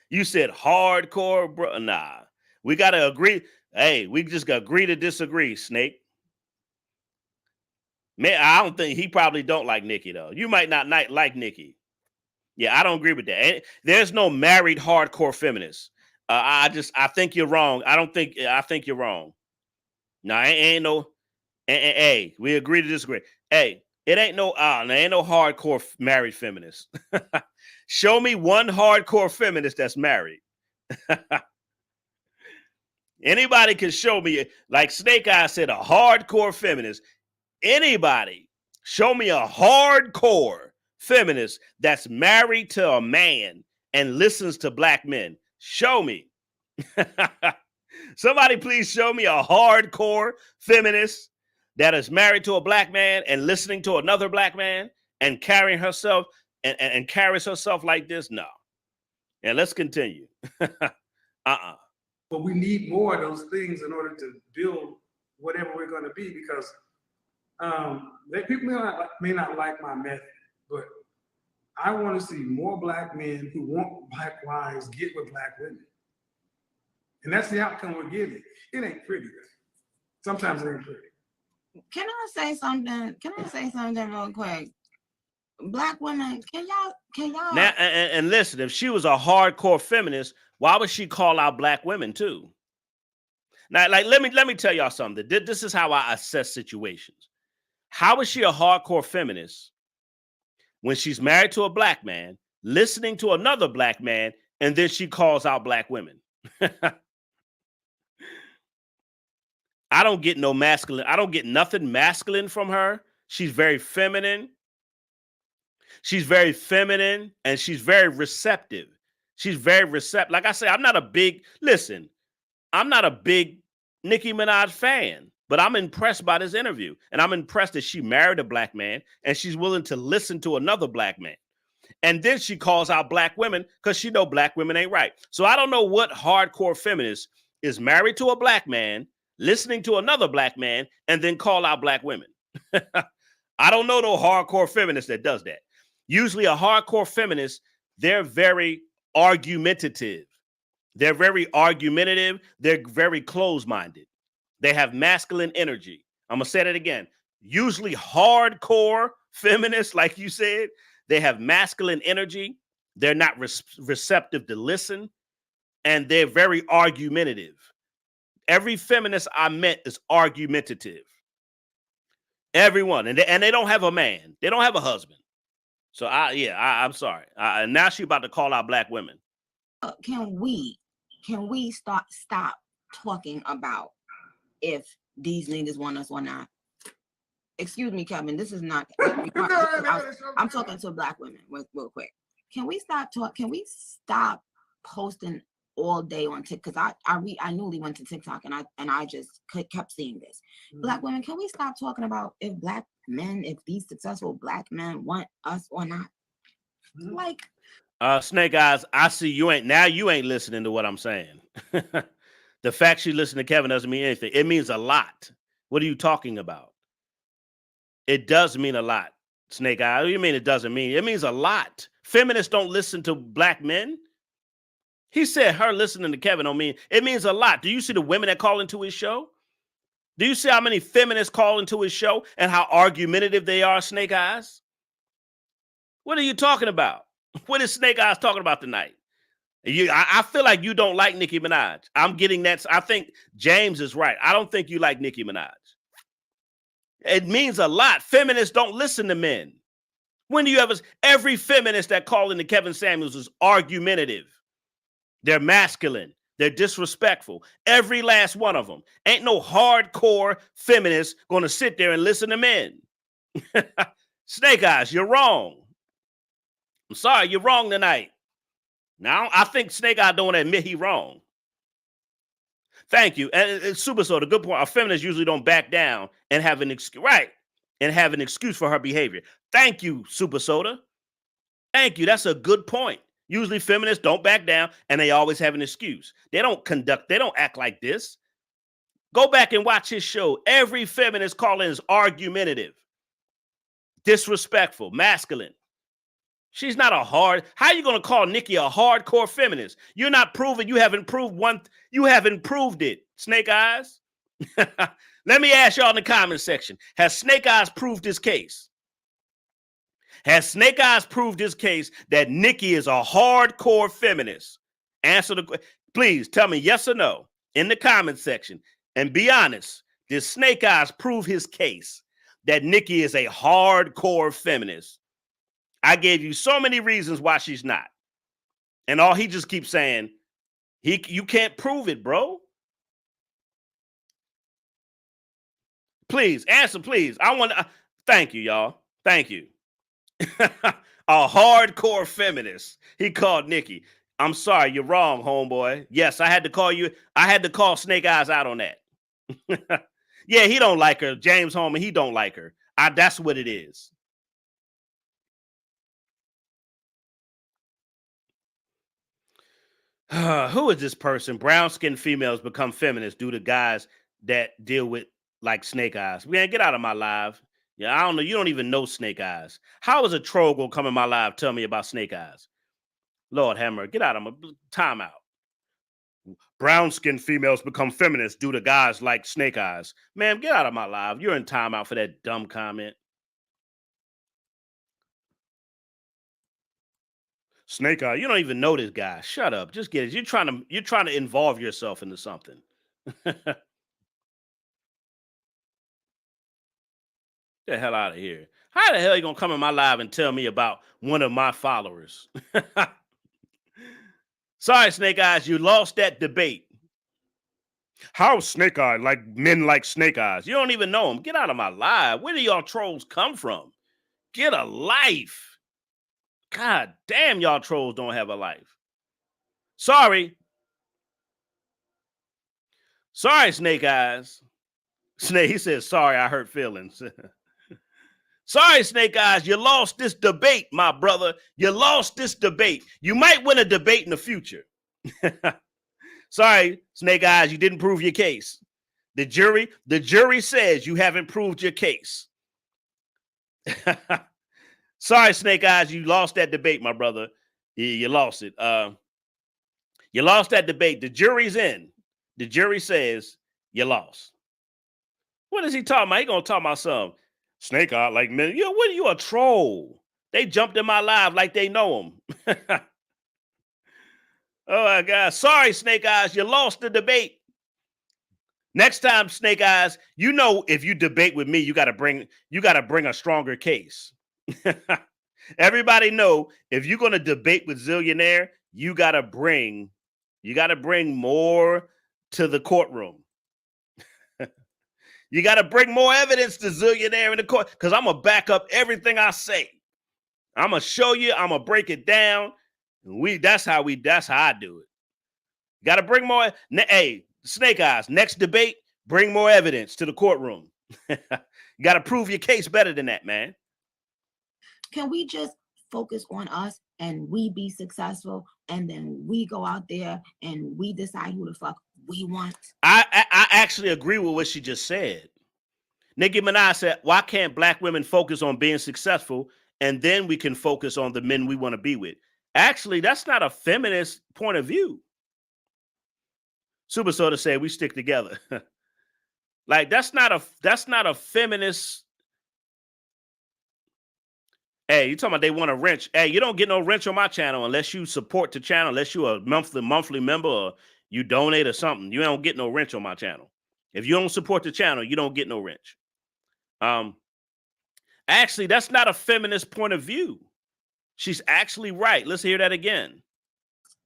You said hardcore, bro. Nah. We gotta agree. Hey, we just gotta agree to disagree, Snake. Man, I don't think he probably don't like Nicki, though. You might not like Nicki. Yeah, I don't agree with that. There's no married hardcore feminist. I think you're wrong. I think you're wrong. No, ain't no. Hey, we agree to disagree. Hey, it ain't no hardcore married feminist. Show me one hardcore feminist that's married. Anybody can show me, like Snake Eye said, a hardcore feminist. Anybody show me a hardcore feminist that's married to a man and listens to black men. Show me. Somebody please show me a hardcore feminist that is married to a black man and listening to another black man and carrying herself and carries herself like this. No. And let's continue. But we need more of those things in order to build whatever we're going to be, because people may not like my method, but I want to see more black men who want black wives get with black women. And that's the outcome we're getting. It ain't pretty. Sometimes it ain't pretty. Can I say something? Real quick? Black women, can y'all now and listen, if she was a hardcore feminist, why would she call out black women too? Now, like, let me tell y'all something. This is how I assess situations. How is she a hardcore feminist when she's married to a black man, listening to another black man, and then she calls out black women? I don't get no masculine. I don't get nothing masculine from her. She's very feminine. She's very feminine and she's very receptive. She's very receptive. Like I say, I'm not a big Nicki Minaj fan, but I'm impressed by this interview. And I'm impressed that she married a black man and she's willing to listen to another black man. And then she calls out black women because she know black women ain't right. So I don't know what hardcore feminist is married to a black man, listening to another black man, and then call out black women. I don't know no hardcore feminist that does that. Usually a hardcore feminist, they're very argumentative. They're very argumentative. They're very closed-minded. They have masculine energy. I'm going to say that again. Usually hardcore feminists, like you said, they have masculine energy. They're not receptive to listen, and they're very argumentative. Every feminist I met is argumentative. Everyone. And they don't have a man. They don't have a husband. So I'm sorry. And now she's about to call out black women. Can we stop talking about if these niggas want us or not? Excuse me, Kevin. This is not. I'm talking to black women real quick. Can we stop Can we stop posting all day on TikTok? Because I newly went to TikTok and I just kept seeing this. Black women, can we stop talking about if these successful black men want us or not? Like, Snake Eyes, I see you ain't listening to what I'm saying. The fact you listen to Kevin doesn't mean anything. It means a lot. What are you talking about? It does mean a lot, Snake Eyes. What do you mean it doesn't mean? It means a lot. Feminists don't listen to black men. He said her listening to Kevin don't mean, it means a lot. Do you see the women that call into his show? Do you see how many feminists call into his show and how argumentative they are, Snake Eyes? What are you talking about? What is Snake Eyes talking about tonight? I feel like you don't like Nicki Minaj. I'm getting that. I think James is right. I don't think you like Nicki Minaj. It means a lot. Feminists don't listen to men. When do you ever? Every feminist that called into Kevin Samuels is argumentative. They're masculine. They're disrespectful. Every last one of them. Ain't no hardcore feminist going to sit there and listen to men. Snake Eyes, you're wrong. I'm sorry, you're wrong tonight. Now, I think Snake Eyes don't want to admit he's wrong. Thank you. And Super Soda, good point. A feminist usually don't back down and have an excuse, right? And have an excuse for her behavior. Thank you, Super Soda. Thank you. That's a good point. Usually feminists don't back down and they always have an excuse. They don't act like this. Go back and watch his show. Every feminist calling is argumentative, disrespectful, masculine. She's not how are you going to call Nikki a hardcore feminist? You're not proving, you haven't proved it, Snake Eyes. Let me ask y'all in the comment section. Has Snake Eyes proved his case? Has Snake Eyes proved his case that Nikki is a hardcore feminist? Answer the question. Please tell me yes or no in the comment section and be honest. Did Snake Eyes prove his case that Nikki is a hardcore feminist? I gave you so many reasons why she's not. And all he just keeps saying, you can't prove it, bro. Please, answer, please. Thank you, y'all. Thank you. A hardcore feminist. He called Nikki. I'm sorry, you're wrong, homeboy. Yes, I had to call Snake Eyes out on that. Yeah, he don't like her. James Holman, he don't like her. That's what it is. Who is this person? Brown-skinned females become feminists due to guys that deal with like Snake Eyes. Man, get out of my live. Yeah, I don't know. You don't even know Snake Eyes. How is a troll gonna come in my live tell me about Snake Eyes? Lord Hammer, get out of my timeout. Brown-skinned females become feminists due to guys like Snake Eyes. Man, get out of my live. You're in timeout for that dumb comment. Snake Eye, you don't even know this guy. Shut up. Just get it. You're trying to involve yourself into something. Get the hell out of here. How the hell are you gonna come in my live and tell me about one of my followers? Sorry, Snake Eyes, you lost that debate. How Snake Eye like men like Snake Eyes? You don't even know him. Get out of my live. Where do y'all trolls come from? Get a life. God damn, y'all trolls don't have a life. Sorry. Sorry, Snake Eyes. Snake, he says, sorry, I hurt feelings. Sorry, Snake Eyes, you lost this debate, my brother. You lost this debate. You might win a debate in the future. Sorry, Snake Eyes, you didn't prove your case. The jury says you haven't proved your case. Sorry, Snake Eyes, you lost that debate, my brother. You lost it. You lost that debate. The jury's in. The jury says you lost. What is he talking about? He gonna talk about some snake eye like men. What are you, a troll? They jumped in my live like they know him. Oh my God. Sorry, Snake Eyes, you lost the debate. Next time, Snake Eyes, if you debate with me, you gotta bring a stronger case. Everybody know if you're gonna debate with Zillionaire, you gotta bring more to the courtroom. You gotta bring more evidence to Zillionaire in the court, because I'm gonna back up everything I say. I'm gonna show you, I'm gonna break it down. That's how I do it. Gotta bring more. Hey, Snake Eyes, next debate, bring more evidence to the courtroom. You gotta prove your case better than that, man. Can we just focus on us and we be successful, and then we go out there and we decide who the fuck we want? I actually agree with what she just said. Nicki Minaj said, why can't black women focus on being successful and then we can focus on the men we want to be with? Actually, that's not a feminist point of view. Super Soda said we stick together. Like that's not a feminist. Hey, you talking about they want a wrench? Hey, you don't get no wrench on my channel unless you support the channel, unless you're a monthly member or you donate or something. You don't get no wrench on my channel. If you don't support the channel, you don't get no wrench. Actually, that's not a feminist point of view. She's actually right. Let's hear that again.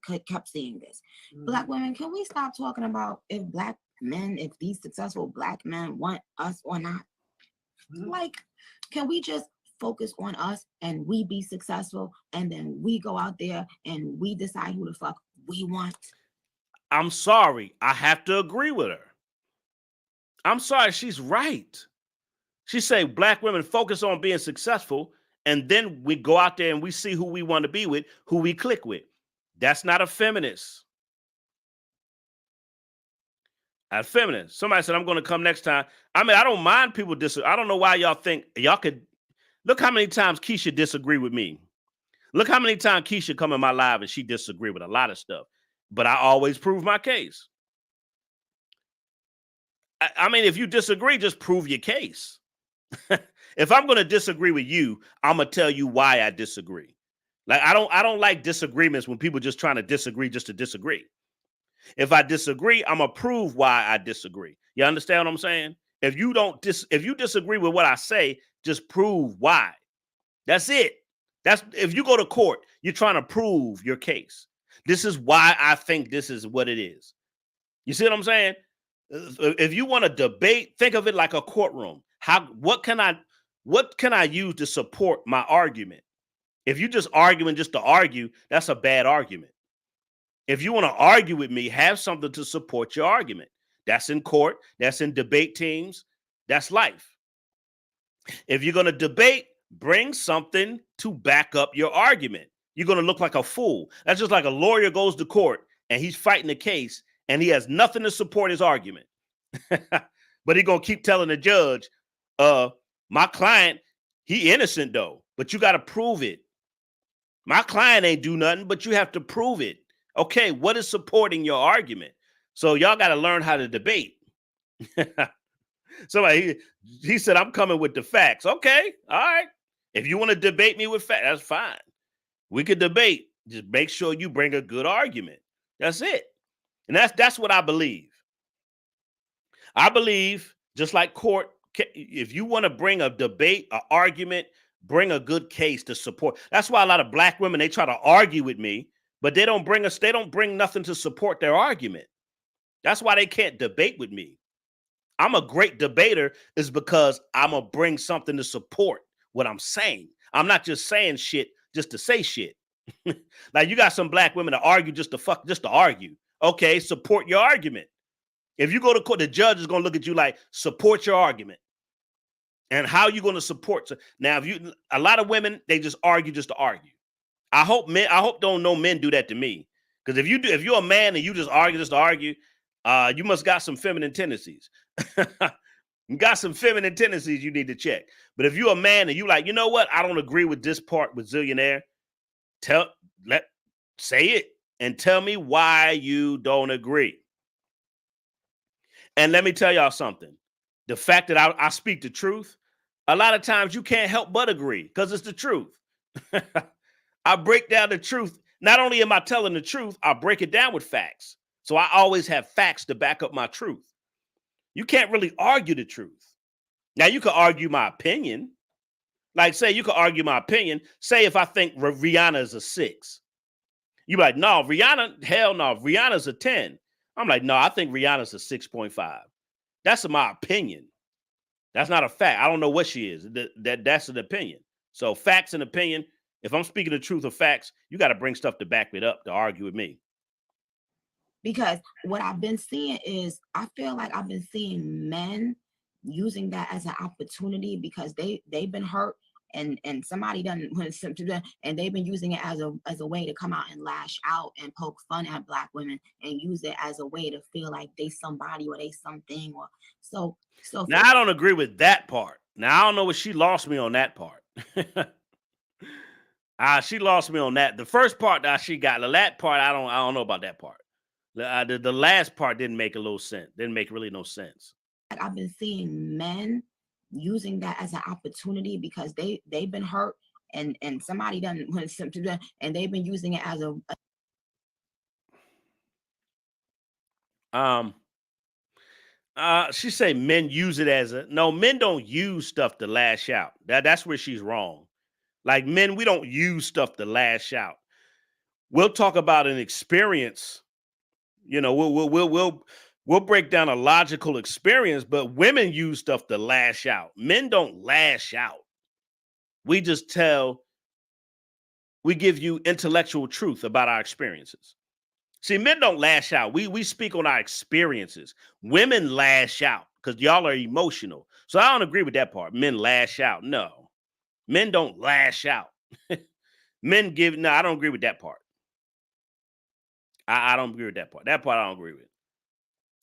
Kept saying this. Black women, can we stop talking about if these successful black men want us or not? Like, can we just focus on us and we be successful, and then we go out there and we decide who the fuck we want? I'm sorry. I have to agree with her. I'm sorry. She's right. She say black women focus on being successful, and then we go out there and we see who we want to be with, who we click with. That's not a feminist. A feminist. Somebody said, I'm going to come next time. I mean, I don't mind people disagree. I don't know why y'all think y'all could. Look how many times Keisha disagree with me. Look how many times Keisha come in my live and she disagree with a lot of stuff. But I always prove my case. I mean, if you disagree, just prove your case. If I'm going to disagree with you, I'm going to tell you why I disagree. Like, I don't like disagreements when people just trying to disagree just to disagree. If I disagree, I'm going to prove why I disagree. You understand what I'm saying? If you disagree with what I say, just prove why. That's it. If you go to court, you're trying to prove your case. This is why I think this is what it is. You see what I'm saying? If you want to debate, think of it like a courtroom. What can I use to support my argument? If you're just arguing just to argue, that's a bad argument. If you want to argue with me, have something to support your argument. That's in court. That's in debate teams. That's life. If you're going to debate, bring something to back up your argument. You're going to look like a fool. That's just like a lawyer goes to court and he's fighting a case and he has nothing to support his argument. But he's going to keep telling the judge, my client, he innocent though, but you got to prove it. My client ain't do nothing, but you have to prove it. Okay, what is supporting your argument? So y'all got to learn how to debate. Somebody, he said, I'm coming with the facts. Okay, all right. If you want to debate me with facts, that's fine. We could debate. Just make sure you bring a good argument. That's it. And that's what I believe. I believe, just like court, if you want to bring a debate, an argument, bring a good case to support. That's why a lot of black women, they try to argue with me, but they don't bring nothing to support their argument. That's why they can't debate with me. I'm a great debater is because I'm going to bring something to support what I'm saying. I'm not just saying shit just to say shit. Like you got some black women that argue just to argue. Okay, support your argument. If you go to court, the judge is going to look at you like, support your argument. And how are you going to support? Now, a lot of women, they just argue just to argue. I hope don't no men do that to me. Because if you're a man and you just to argue, you must got some feminine tendencies. You got some feminine tendencies you need to check. But if you're a man and you like, you know what? I don't agree with this part with Zillionaire. Say it and tell me why you don't agree. And let me tell y'all something. the fact that I speak the truth, a lot of times you can't help but agree because it's the truth. I break down the truth. Not only am I telling the truth, I break it down with facts. So I always have facts to back up my truth. You can't really argue the truth. Now you could argue my opinion. Like say you could argue my opinion. Say if I think Rihanna is a 6. You be like, no, Rihanna, hell no, Rihanna's a 10. I'm like, no, I think Rihanna's a 6.5. That's my opinion. That's not a fact. I don't know what she is. That's an opinion. So facts and opinion. If I'm speaking the truth of facts, you got to bring stuff to back it up to argue with me. Because what I've been seeing is, I feel like I've been seeing men using that as an opportunity because they've been hurt and somebody done and they've been using it as a way to come out and lash out and poke fun at Black women and use it as a way to feel like they somebody or they something or so. Now I don't agree with that part. Now I don't know what she lost me on that part. She lost me on that. The first part that she got, the last part, I don't know about that part. The last part didn't make a little sense. Didn't make really no sense. I've been seeing men using that as an opportunity because they've been hurt and somebody done and they've been using it as she say men use it as no, men don't use stuff to lash out. That's where she's wrong. Like men, we don't use stuff to lash out. We'll talk about an experience. You know, we'll break down a logical experience, but women use stuff to lash out. Men don't lash out. We just we give you intellectual truth about our experiences. See, men don't lash out. We speak on our experiences. Women lash out because y'all are emotional. So I don't agree with that part. Men lash out. No. Men don't lash out. Men give, no, I don't agree with that part. I don't agree with that part. That part I don't agree with.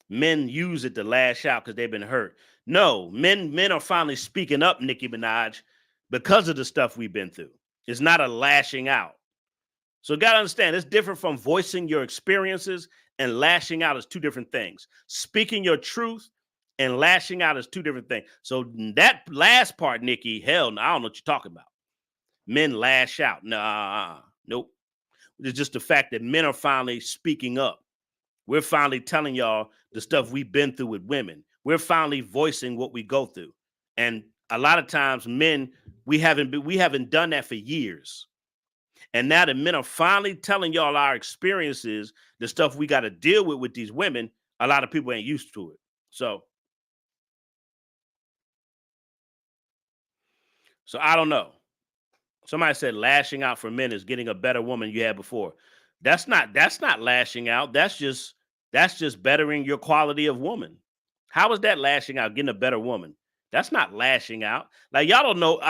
Men use it to lash out because they've been hurt. No, men are finally speaking up, Nicki Minaj, because of the stuff we've been through. It's not a lashing out. So you got to understand, it's different from voicing your experiences and lashing out is two different things. Speaking your truth and lashing out is two different things. So that last part, Nicki, hell no, I don't know what you're talking about. Men lash out. Nah, nope. It's just the fact that men are finally speaking up. We're finally telling y'all the stuff we've been through with women. We're finally voicing what we go through. And a lot of times men, we haven't done that for years. And now that men are finally telling y'all our experiences, the stuff we got to deal with these women, a lot of people ain't used to it. So I don't know. Somebody said lashing out for men is getting a better woman you had before. That's not lashing out. That's just bettering your quality of woman. How is that lashing out, getting a better woman? That's not lashing out. Like y'all don't know.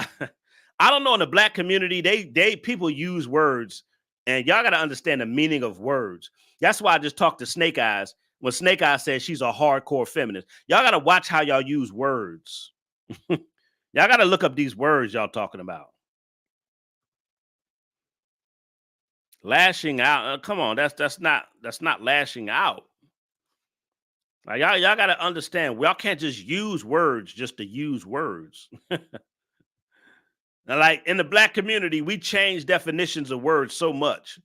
I don't know, in the Black community, they people use words, and y'all got to understand the meaning of words. That's why I just talked to Snake Eyes when Snake Eyes said she's a hardcore feminist. Y'all got to watch how y'all use words. Y'all got to look up these words y'all talking about. Lashing out. Come on, that's not lashing out. Like y'all got to understand, y'all can't just use words just to use words. Now, like in the Black community, we change definitions of words so much.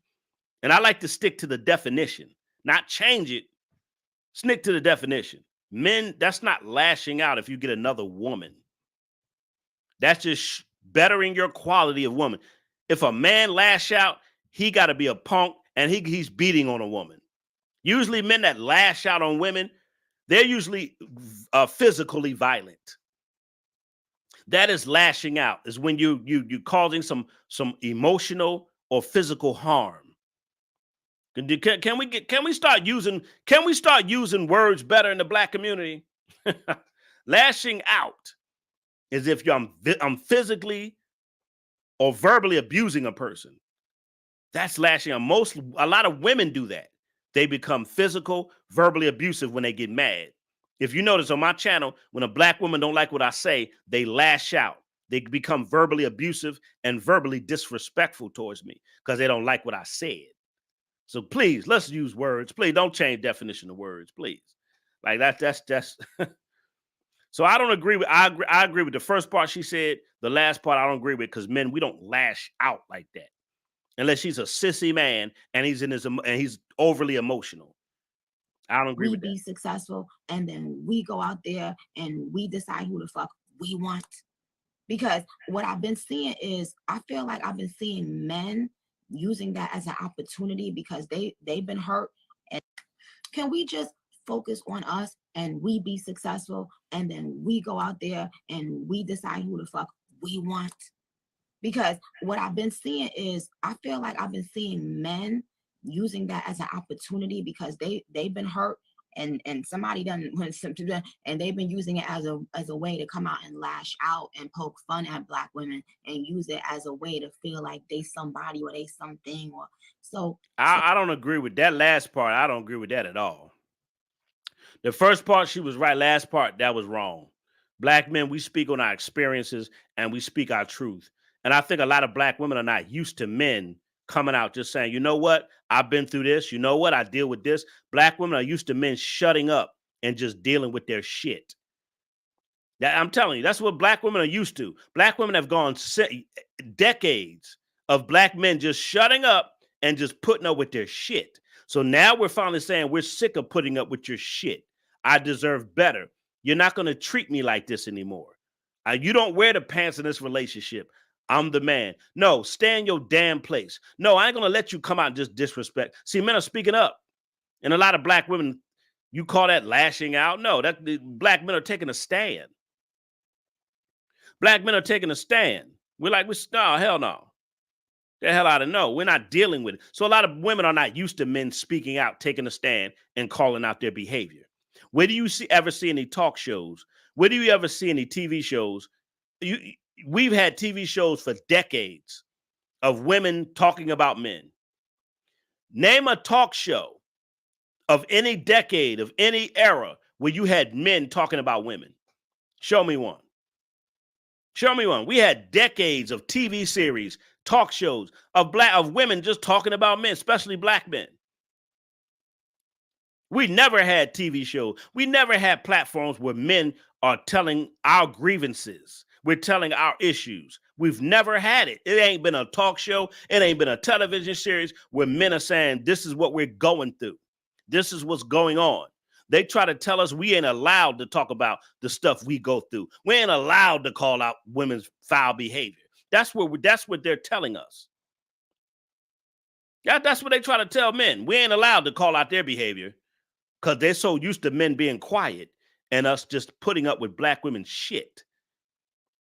And I like to stick to the definition, not change it. Stick to the definition. Men, that's not lashing out if you get another woman. That's just bettering your quality of woman. If a man lash out, he got to be a punk and he's beating on a woman. Usually men that lash out on women, they're usually physically violent. That is lashing out, is when you causing some emotional or physical harm. Can we start using words better in the Black community? Lashing out is if I'm physically or verbally abusing a person. That's lashing out. A lot of women do that. They become physical, verbally abusive when they get mad. If you notice on my channel, when a Black woman don't like what I say, they lash out. They become verbally abusive and verbally disrespectful towards me because they don't like what I said. So please, let's use words. Please don't change definition of words, please. Like that's So I don't agree with, I agree with the first part she said. The last part I don't agree with, because men, we don't lash out like that. Unless he's a sissy man and he's in his, and he's overly emotional. I don't agree We with that. be successful, and then we go out there and we decide who the fuck we want. Because what I've been seeing is, I feel like I've been seeing men using that as an opportunity because they've been hurt. And can we just focus on us and we be successful, and then we go out there and we decide who the fuck we want? Because what I've been seeing is, I feel like I've been seeing men using that as an opportunity because they've been hurt, and somebody done when something, and they've been using it as a way to come out and lash out and poke fun at Black women and use it as a way to feel like they somebody or they something. Or so I don't agree with that last part. I don't agree with that at all. The first part, she was right. Last part, that was wrong. Black men, we speak on our experiences and we speak our truth. And I think a lot of Black women are not used to men coming out just saying, you know what, I've been through this. You know what, I deal with this. Black women are used to men shutting up and just dealing with their shit. That, I'm telling you, that's what Black women are used to. Black women have gone decades of Black men just shutting up and just putting up with their shit. So now we're finally saying we're sick of putting up with your shit. I deserve better. You're not going to treat me like this anymore. You don't wear the pants in this relationship. I'm the man. No, stay in your damn place. No, I ain't going to let you come out and just disrespect. See, men are speaking up. And a lot of Black women, you call that lashing out? No, that Black men are taking a stand. Black men are taking a stand. We're like, no, hell no. The hell out of no. We're not dealing with it. So a lot of women are not used to men speaking out, taking a stand, and calling out their behavior. Where do you ever see any talk shows? Where do you ever see any TV shows? We've had TV shows for decades of women talking about men. Name a talk show of any decade, of any era, where you had men talking about women. Show me one. Show me one. We had decades of TV series, talk shows of women just talking about men, especially Black men. We never had TV shows. We never had platforms where men are telling our grievances. We're telling our issues. We've never had it. It ain't been a talk show. It ain't been a television series where men are saying, this is what we're going through. This is what's going on. They try to tell us we ain't allowed to talk about the stuff we go through. We ain't allowed to call out women's foul behavior. That's what they're telling us. Yeah, that's what they try to tell men. We ain't allowed to call out their behavior because they're so used to men being quiet and us just putting up with Black women's shit.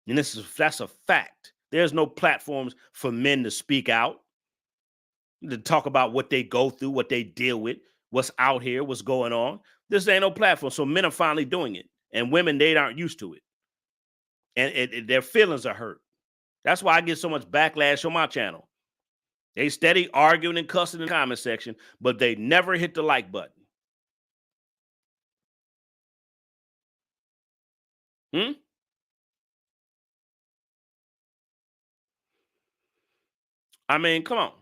And that's a fact. There's no platforms for men to speak out, to talk about what they go through, what they deal with, what's out here, what's going on. This ain't no platform. So men are finally doing it. And women, they aren't used to it. And their feelings are hurt. That's why I get so much backlash on my channel. They steady arguing and cussing in the comment section, but they never hit the like button. I mean, come on.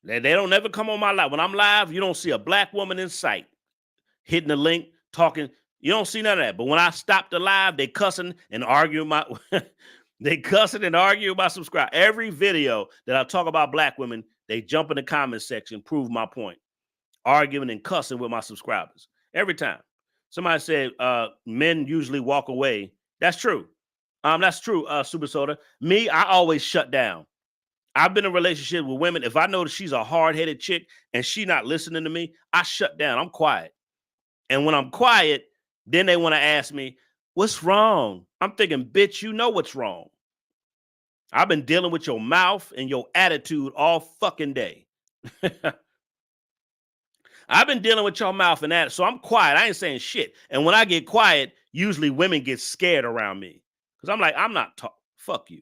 They don't ever come on my live. When I'm live, you don't see a Black woman in sight hitting the link, talking. You don't see none of that. But when I stop the live, they cussing and arguing they cussing and arguing about subscribe. Every video that I talk about Black women, they jump in the comment section, prove my point, arguing and cussing with my subscribers every time. Somebody said men usually walk away. That's true. That's true, Super Soda. Me, I always shut down. I've been in a relationship with women. If I know that she's a hard-headed chick and she not listening to me, I shut down. I'm quiet. And when I'm quiet, then they want to ask me, what's wrong? I'm thinking, bitch, you know what's wrong. I've been dealing with your mouth and your attitude all fucking day. I've been dealing with your mouth and that. So I'm quiet. I ain't saying shit. And when I get quiet, usually women get scared around me. Because I'm like, I'm not talking. Fuck you.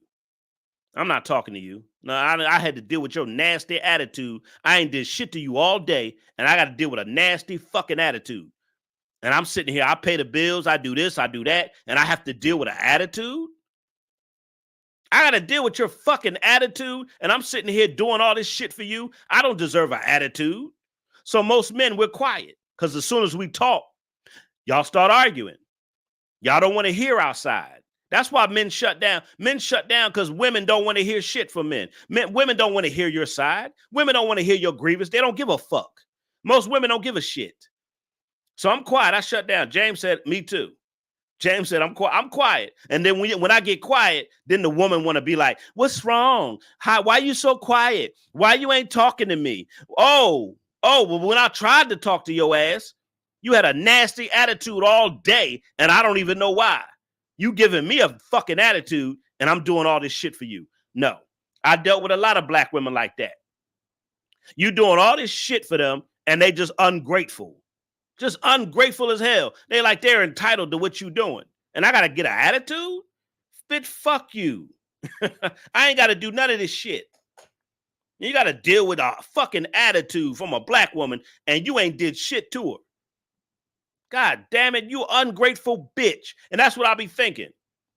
I'm not talking to you. No, I had to deal with your nasty attitude. I ain't did shit to you all day, and I got to deal with a nasty fucking attitude. And I'm sitting here, I pay the bills, I do this, I do that, and I have to deal with an attitude? I got to deal with your fucking attitude, and I'm sitting here doing all this shit for you? I don't deserve an attitude. So most men, we're quiet, because as soon as we talk, y'all start arguing. Y'all don't want to hear outside. That's why men shut down. Men shut down because women don't want to hear shit from men. Women don't want to hear your side. Women don't want to hear your grievance. They don't give a fuck. Most women don't give a shit. So I'm quiet. I shut down. James said, me too. James said, I'm quiet. I'm quiet. And then when I get quiet, then the woman want to be like, what's wrong? Why you so quiet? Why you ain't talking to me? Oh, well, when I tried to talk to your ass, you had a nasty attitude all day, and I don't even know why. You giving me a fucking attitude, and I'm doing all this shit for you. No, I dealt with a lot of black women like that. You doing all this shit for them, and they just ungrateful. Just ungrateful as hell. They like they're entitled to what you doing. And I got to get an attitude? Bitch, fuck you. I ain't got to do none of this shit. You got to deal with a fucking attitude from a black woman, and you ain't did shit to her. God damn it, you ungrateful bitch. And that's what I be thinking.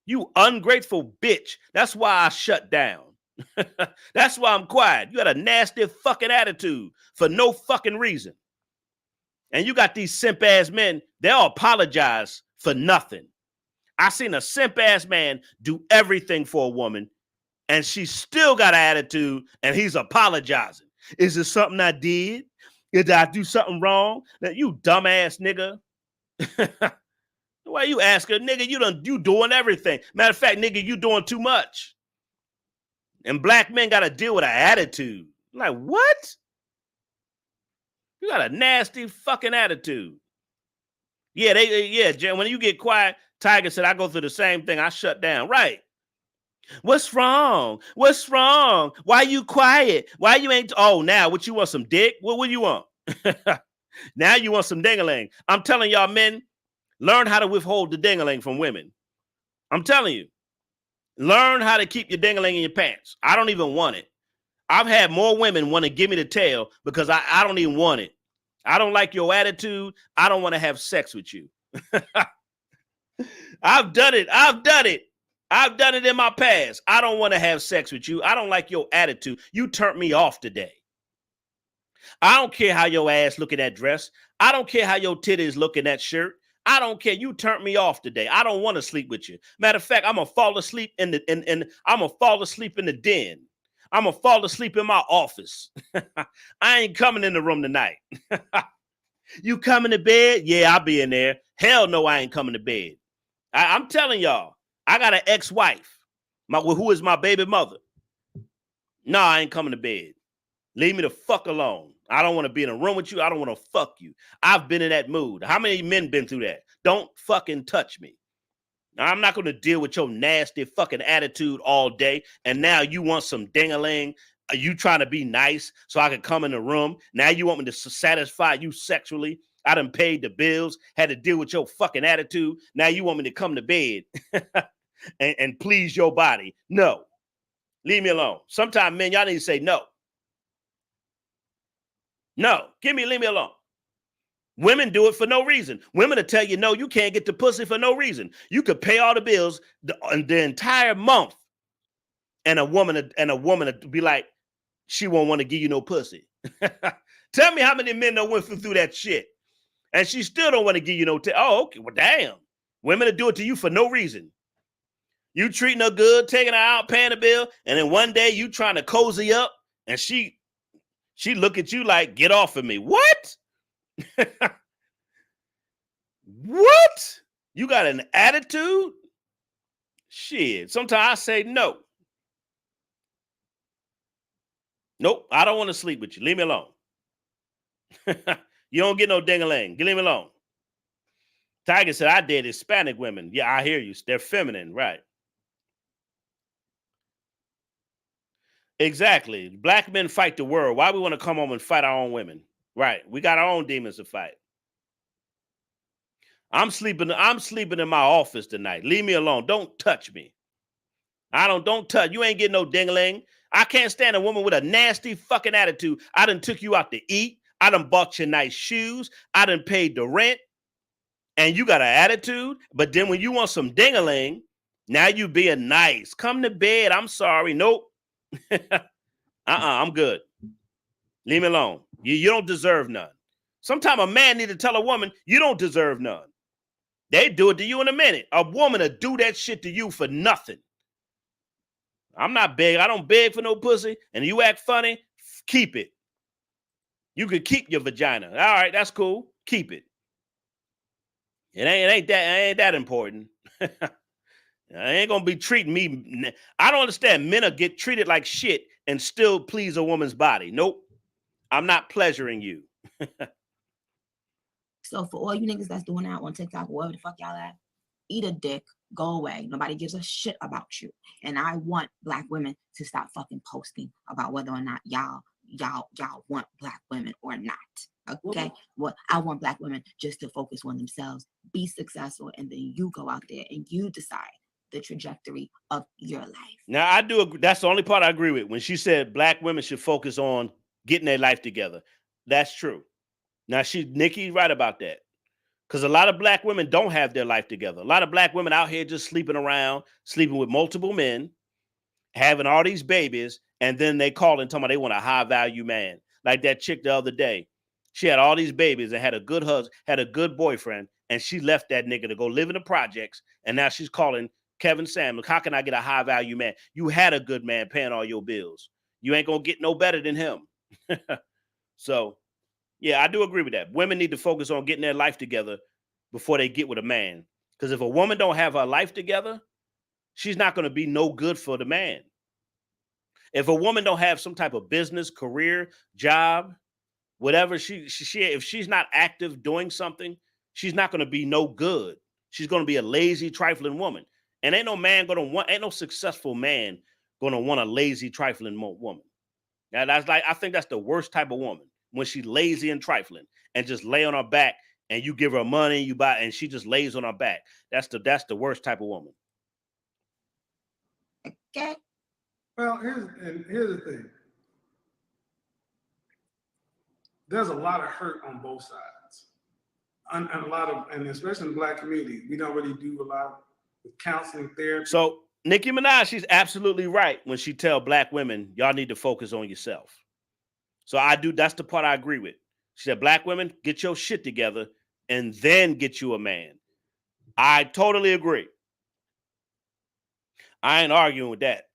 You ungrateful bitch. That's why I shut down. That's why I'm quiet. You had a nasty fucking attitude for no fucking reason. And you got these simp ass men, they'll apologize for nothing. I seen a simp ass man do everything for a woman, and she still got an attitude, and he's apologizing. Is it something I did? Did I do something wrong? That you dumbass nigga. Why you ask her, nigga, you doing everything. Matter of fact, nigga, you doing too much. And black men got to deal with an attitude. I'm like, what? You got a nasty fucking attitude. Yeah, when you get quiet, Tiger said, I go through the same thing. I shut down. Right. What's wrong? What's wrong? Why you quiet? Why you ain't? Oh, now what you want, some dick? What you want? Now you want some ding-a-ling. I'm telling y'all, men, learn how to withhold the ding-a-ling from women. I'm telling you. Learn how to keep your ding-a-ling in your pants. I don't even want it. I've had more women want to give me the tail because I don't even want it. I don't like your attitude. I don't want to have sex with you. I've done it. I've done it in my past. I don't want to have sex with you. I don't like your attitude. You turned me off today. I don't care how your ass look in that dress. I don't care how your titties look in that shirt. I don't care. You turned me off today. I don't want to sleep with you. Matter of fact, I'm gonna fall asleep in the I'm gonna fall asleep in the den. I'm gonna fall asleep in my office. I ain't coming in the room tonight. You coming to bed? Yeah, I'll be in there. Hell no, I ain't coming to bed. I'm telling y'all, I got an ex-wife, who is my baby mother. No, I ain't coming to bed. Leave me the fuck alone. I don't want to be in a room with you. I don't want to fuck you. I've been in that mood. How many men been through that? Don't fucking touch me. I'm not going to deal with your nasty fucking attitude all day. And now you want some ding-a-ling. Are you trying to be nice so I can come in the room? Now you want me to satisfy you sexually. I done paid the bills, had to deal with your fucking attitude. Now you want me to come to bed and please your body. No. Leave me alone. Sometimes, men, y'all need to say no. No. Leave me alone. Women do it for no reason. Women will tell you, no, you can't get the pussy for no reason. You could pay all the bills the entire month, and a woman would be like, she won't want to give you no pussy. Tell me how many men that went through that shit, and she still don't want to give you no. Oh, okay, well, damn. Women will do it to you for no reason. You treating her good, taking her out, paying the bill, and then one day you trying to cozy up, and she look at you like, get off of me. What? What? You got an attitude? Shit. Sometimes I say no. Nope, I don't want to sleep with you. Leave me alone. You don't get no ding-a-ling. Leave me alone. Tiger said, I date Hispanic women. Yeah, I hear you. They're feminine, right? Exactly. Black men fight the world. Why we want to come home and fight our own women? Right. We got our own demons to fight. I'm sleeping in my office tonight. Leave me alone. Don't touch me. Don't touch. You ain't getting no ding-a-ling. I can't stand a woman with a nasty fucking attitude. I done took you out to eat. I done bought you nice shoes. I done paid the rent. And you got an attitude. But then when you want some ding-a-ling, now you being nice. Come to bed. I'm sorry. Nope. I'm good. Leave me alone. You don't deserve none. Sometimes a man need to tell a woman, you don't deserve none. They do it to you in a minute. A woman will do that shit to you for nothing. I'm not big. I don't beg for no pussy. And you act funny, keep it. You can keep your vagina. All right, that's cool. Keep it. It ain't that important. I ain't gonna be treating me. I don't understand. Men will get treated like shit and still please a woman's body. Nope. I'm not pleasuring you. So for all you niggas that's doing that on TikTok, wherever the fuck y'all at, eat a dick, go away. Nobody gives a shit about you. And I want Black women to stop fucking posting about whether or not y'all want Black women or not. Okay? Well, I want Black women just to focus on themselves, be successful, and then you go out there and you decide the trajectory of your life. Now, I do agree. That's the only part I agree with. When she said Black women should focus on getting their life together. That's true. Now, Nikki's right about that. Because a lot of Black women don't have their life together. A lot of Black women out here just sleeping around, sleeping with multiple men, having all these babies, and then they call and tell me they want a high-value man. Like that chick the other day. She had all these babies and had a good husband, had a good boyfriend, and she left that nigga to go live in the projects, and now she's calling Kevin Samuels, how can I get a high-value man? You had a good man paying all your bills. You ain't going to get no better than him. So, yeah, I do agree with that. Women need to focus on getting their life together before they get with a man. Because if a woman don't have her life together, she's not going to be no good for the man. If a woman don't have some type of business, career, job, whatever, if she's not active doing something, she's not going to be no good. She's going to be a lazy, trifling woman. And ain't no successful man going to want a lazy, trifling woman. Now, I think that's the worst type of woman, when she's lazy and trifling and just lay on her back and you give her money, you buy, and she just lays on her back. That's the worst type of woman. Okay. Well, here's the thing. There's a lot of hurt on both sides. And especially in the Black community, we don't really do a lot with counseling, therapy. So Nicki Minaj, she's absolutely right when she tell Black women, y'all need to focus on yourself. So that's the part I agree with. She said, Black women, get your shit together and then get you a man. I totally agree. I ain't arguing with that.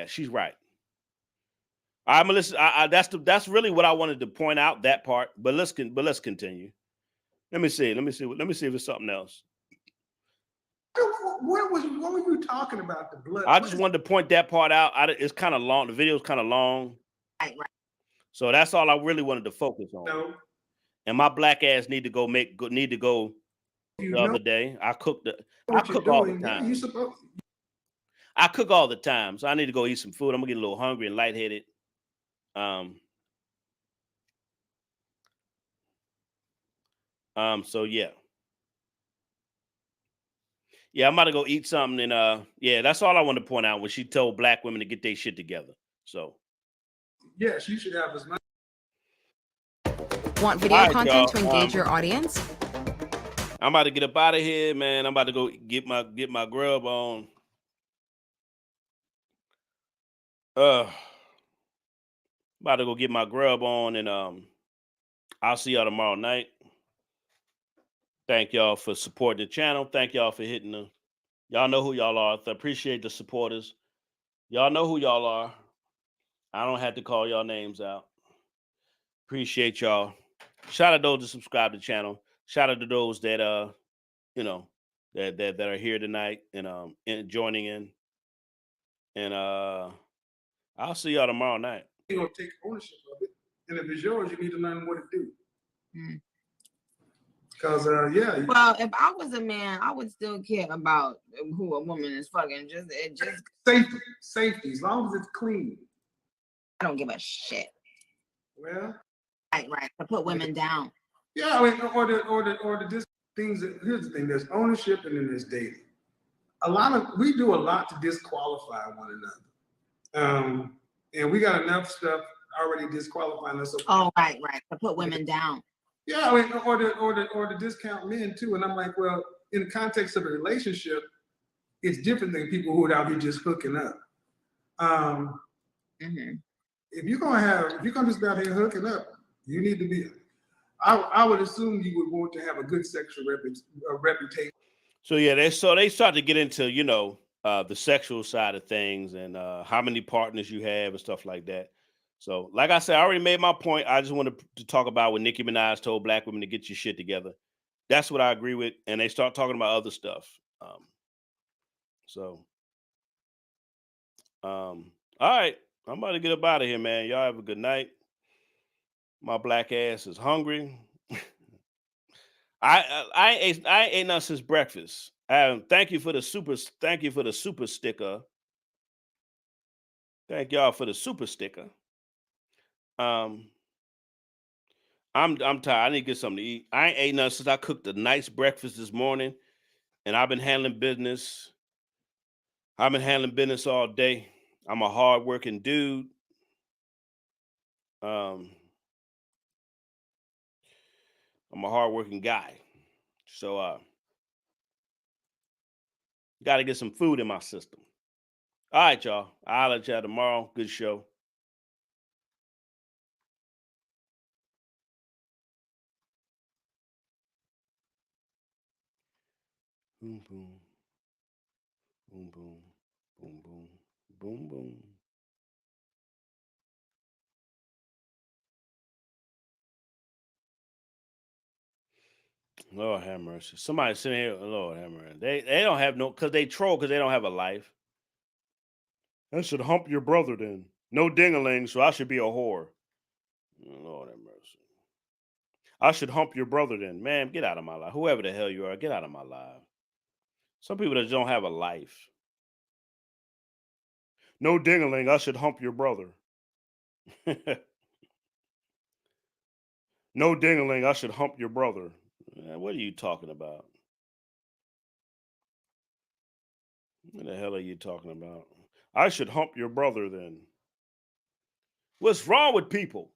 She's right. I'm Melissa. That's really what I wanted to point out, that part. But let's continue. Let me see if it's something else. What were you talking about? The blood. I just wanted to point that part out. It's kind of long. The video's kind of long. Right. So that's all I really wanted to focus on. No. And my Black ass need to go the other day. I cook all the time. I cook all the time, so I need to go eat some food. I'm gonna get a little hungry and lightheaded. So yeah. Yeah, I'm about to go eat something, and yeah, that's all I want to point out when she told Black women to get their shit together. So yes, you should have as much. Want video All right, content y'all. to engage your audience? I'm about to get up out of here, man. I'm about to go get my grub on. About to go get my grub on, and I'll see y'all tomorrow night. Thank y'all for supporting the channel. Thank y'all for hitting y'all know who y'all are. I appreciate the supporters. Y'all know who y'all are. I don't have to call y'all names out. Appreciate y'all. Shout out to those that subscribe to the channel. Shout out to those that that are here tonight and joining in. And I'll see y'all tomorrow night. You're gonna take ownership of it, and if it's yours, you need to learn what to do. Because yeah. Well, if I was a man, I would still care about who a woman is fucking. Just Safety. As long as it's clean. I don't give a shit. Well. Right. To put women down. Yeah, I mean, or the things. Here's the thing: there's ownership, and then there's dating. We do a lot to disqualify one another, and we got enough stuff already disqualifying us. Oh, right. To put women down. Yeah, I mean, or the discount men too. And I'm like, well, in the context of a relationship, it's different than people who are out here just hooking up. If you're gonna just be out here hooking up, you need to be. I would assume you would want to have a good sexual reputation. So yeah, they start to get into, you know, the sexual side of things and how many partners you have and stuff like that. So, like I said, I already made my point. I just wanted to talk about when Nicki Minaj told black women to get your shit together. That's what I agree with. And they start talking about other stuff. All right. I'm about to get up out of here, man. Y'all have a good night. My black ass is hungry. I ain't ate nothing since breakfast. Thank you for the super sticker. Thank y'all for the super sticker. I'm tired. I need to get something to eat. I ain't ate nothing since I cooked a nice breakfast this morning, and I've been handling business. I've been handling business all day. I'm a hardworking dude. I'm a hardworking guy. So got to get some food in my system. All right, y'all. I'll let y'all tomorrow. Good show. Boom, boom. Boom, boom. Boom, boom. Boom, boom. Lord have mercy. Somebody sitting here, Lord have mercy. They don't have no, because they troll because they don't have a life. I should hump your brother then. No ding-a-ling, so I should be a whore. Lord have mercy. I should hump your brother then. Man, get out of my life. Whoever the hell you are, get out of my life. Some people that don't have a life. No ding-a-ling, I should hump your brother. No ding-a-ling, I should hump your brother. What are you talking about? What the hell are you talking about? I should hump your brother then. What's wrong with people?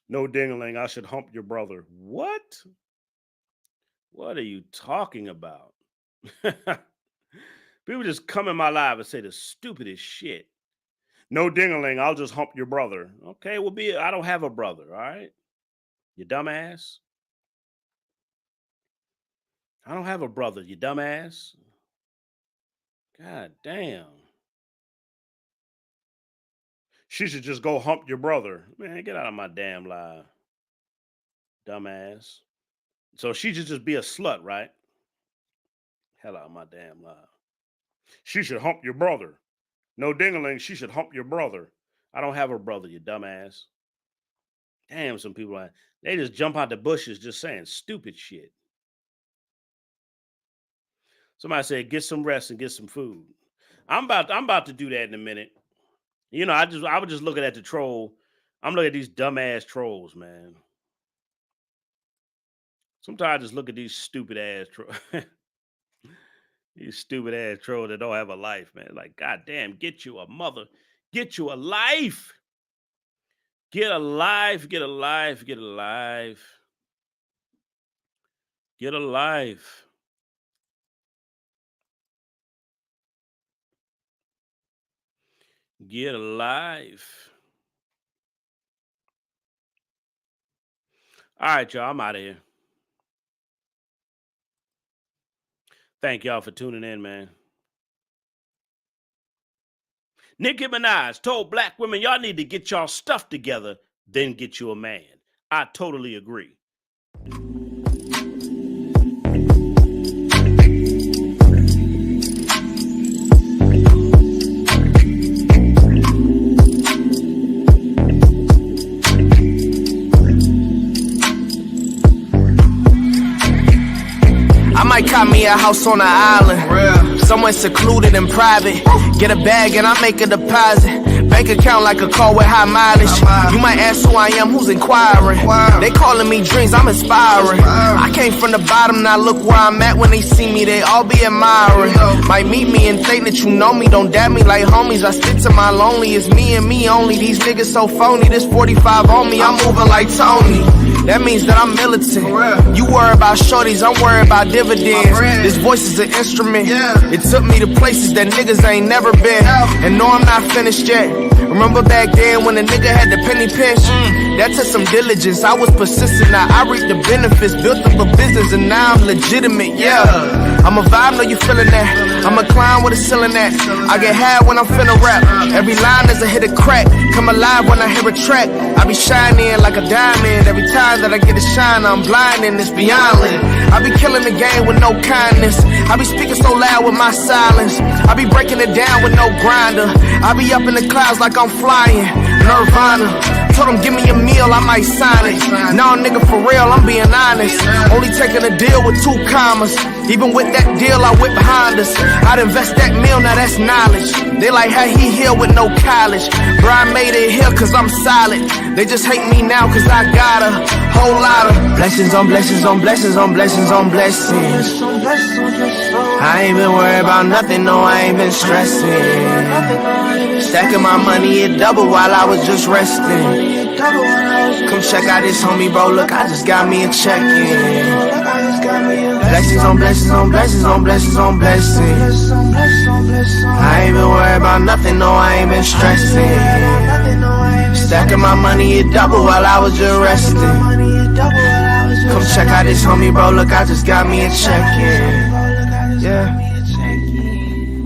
No ding-a-ling, I should hump your brother. What? What are you talking about? People just come in my life and say the stupidest shit. No ding-a-ling, I'll just hump your brother. Okay, I don't have a brother, all right? You dumbass. I don't have a brother, you dumbass. God damn. She should just go hump your brother. Man, get out of my damn life. Dumbass. So she should just be a slut, right? Hell out of my damn life. She should hump your brother. No ding-a-ling, she should hump your brother. I don't have a brother, you dumbass. Damn, some people, they just jump out the bushes just saying stupid shit. Somebody said, get some rest and get some food. I'm about to do that in a minute. You know, I was just looking at the troll. I'm looking at these dumbass trolls, man. Sometimes I just look at these stupid ass trolls. These stupid ass trolls that don't have a life, man. Like, goddamn, get you a mother. Get you a life. Get a life. Get a life. Get a life. Get a life. Get a life. All right, y'all. I'm out of here. Thank y'all for tuning in, man. Nicki Minaj told black women, y'all need to get y'all stuff together, then get you a man. I totally agree. I might cop me a house on an island, somewhere secluded and private. Get a bag and I make a deposit. Bank account like a car with high mileage. You might ask who I am, who's inquiring. They calling me dreams, I'm inspiring. I came from the bottom, now look where I'm at. When they see me, they all be admiring. Might meet me and think that you know me. Don't dab me like homies, I stick to my lonely. It's me and me only. These niggas so phony, this 45 on me, I'm moving like Tony. that means that I'm militant. You worry about shorties, I'm worried about dividends. This voice is an instrument. It took me to places that niggas ain't never been. And no, I'm not finished yet. Remember back then when a nigga had the penny pinch? That took some diligence, I was persistent. Now I reap the benefits, built up a business and now I'm legitimate, I'm a vibe, know you feeling that. I'm a clown with a ceiling at. I get high when I'm finna rap. Every line is a hit a crack. Come alive when I hear a track. I be shining like a diamond. Every time that I get a shine, I'm blinding, it's beyond lit. I be killing the game with no kindness. I be speaking so loud with my silence. I be breaking it down with no grinder. I be up in the clouds like I'm flying. Nirvana. Told him give me a meal, I might sign it. Nah, nigga, for real, I'm being honest. Only taking a deal with 2 commas. Even with that deal, I whip behind us. I'd invest that meal, now that's knowledge. They like how he here with no college. Bro, I made it here cause I'm solid. They just hate me now cause I got a whole lot of blessings on blessings on blessings on blessings on blessings. I ain't been worried about nothing, no, I ain't been stressing. Stacking my money, it doubled while I was just resting. Come check out this homie, bro, look, I just got me a check-in. Blessings on blessings on blessings on blessings on blessings. I ain't been worried about nothing, no, I ain't been stressing. Stacking my money, it doubled while I was just resting. Come check out this homie, bro, look, I just got me a check-in. Yeah.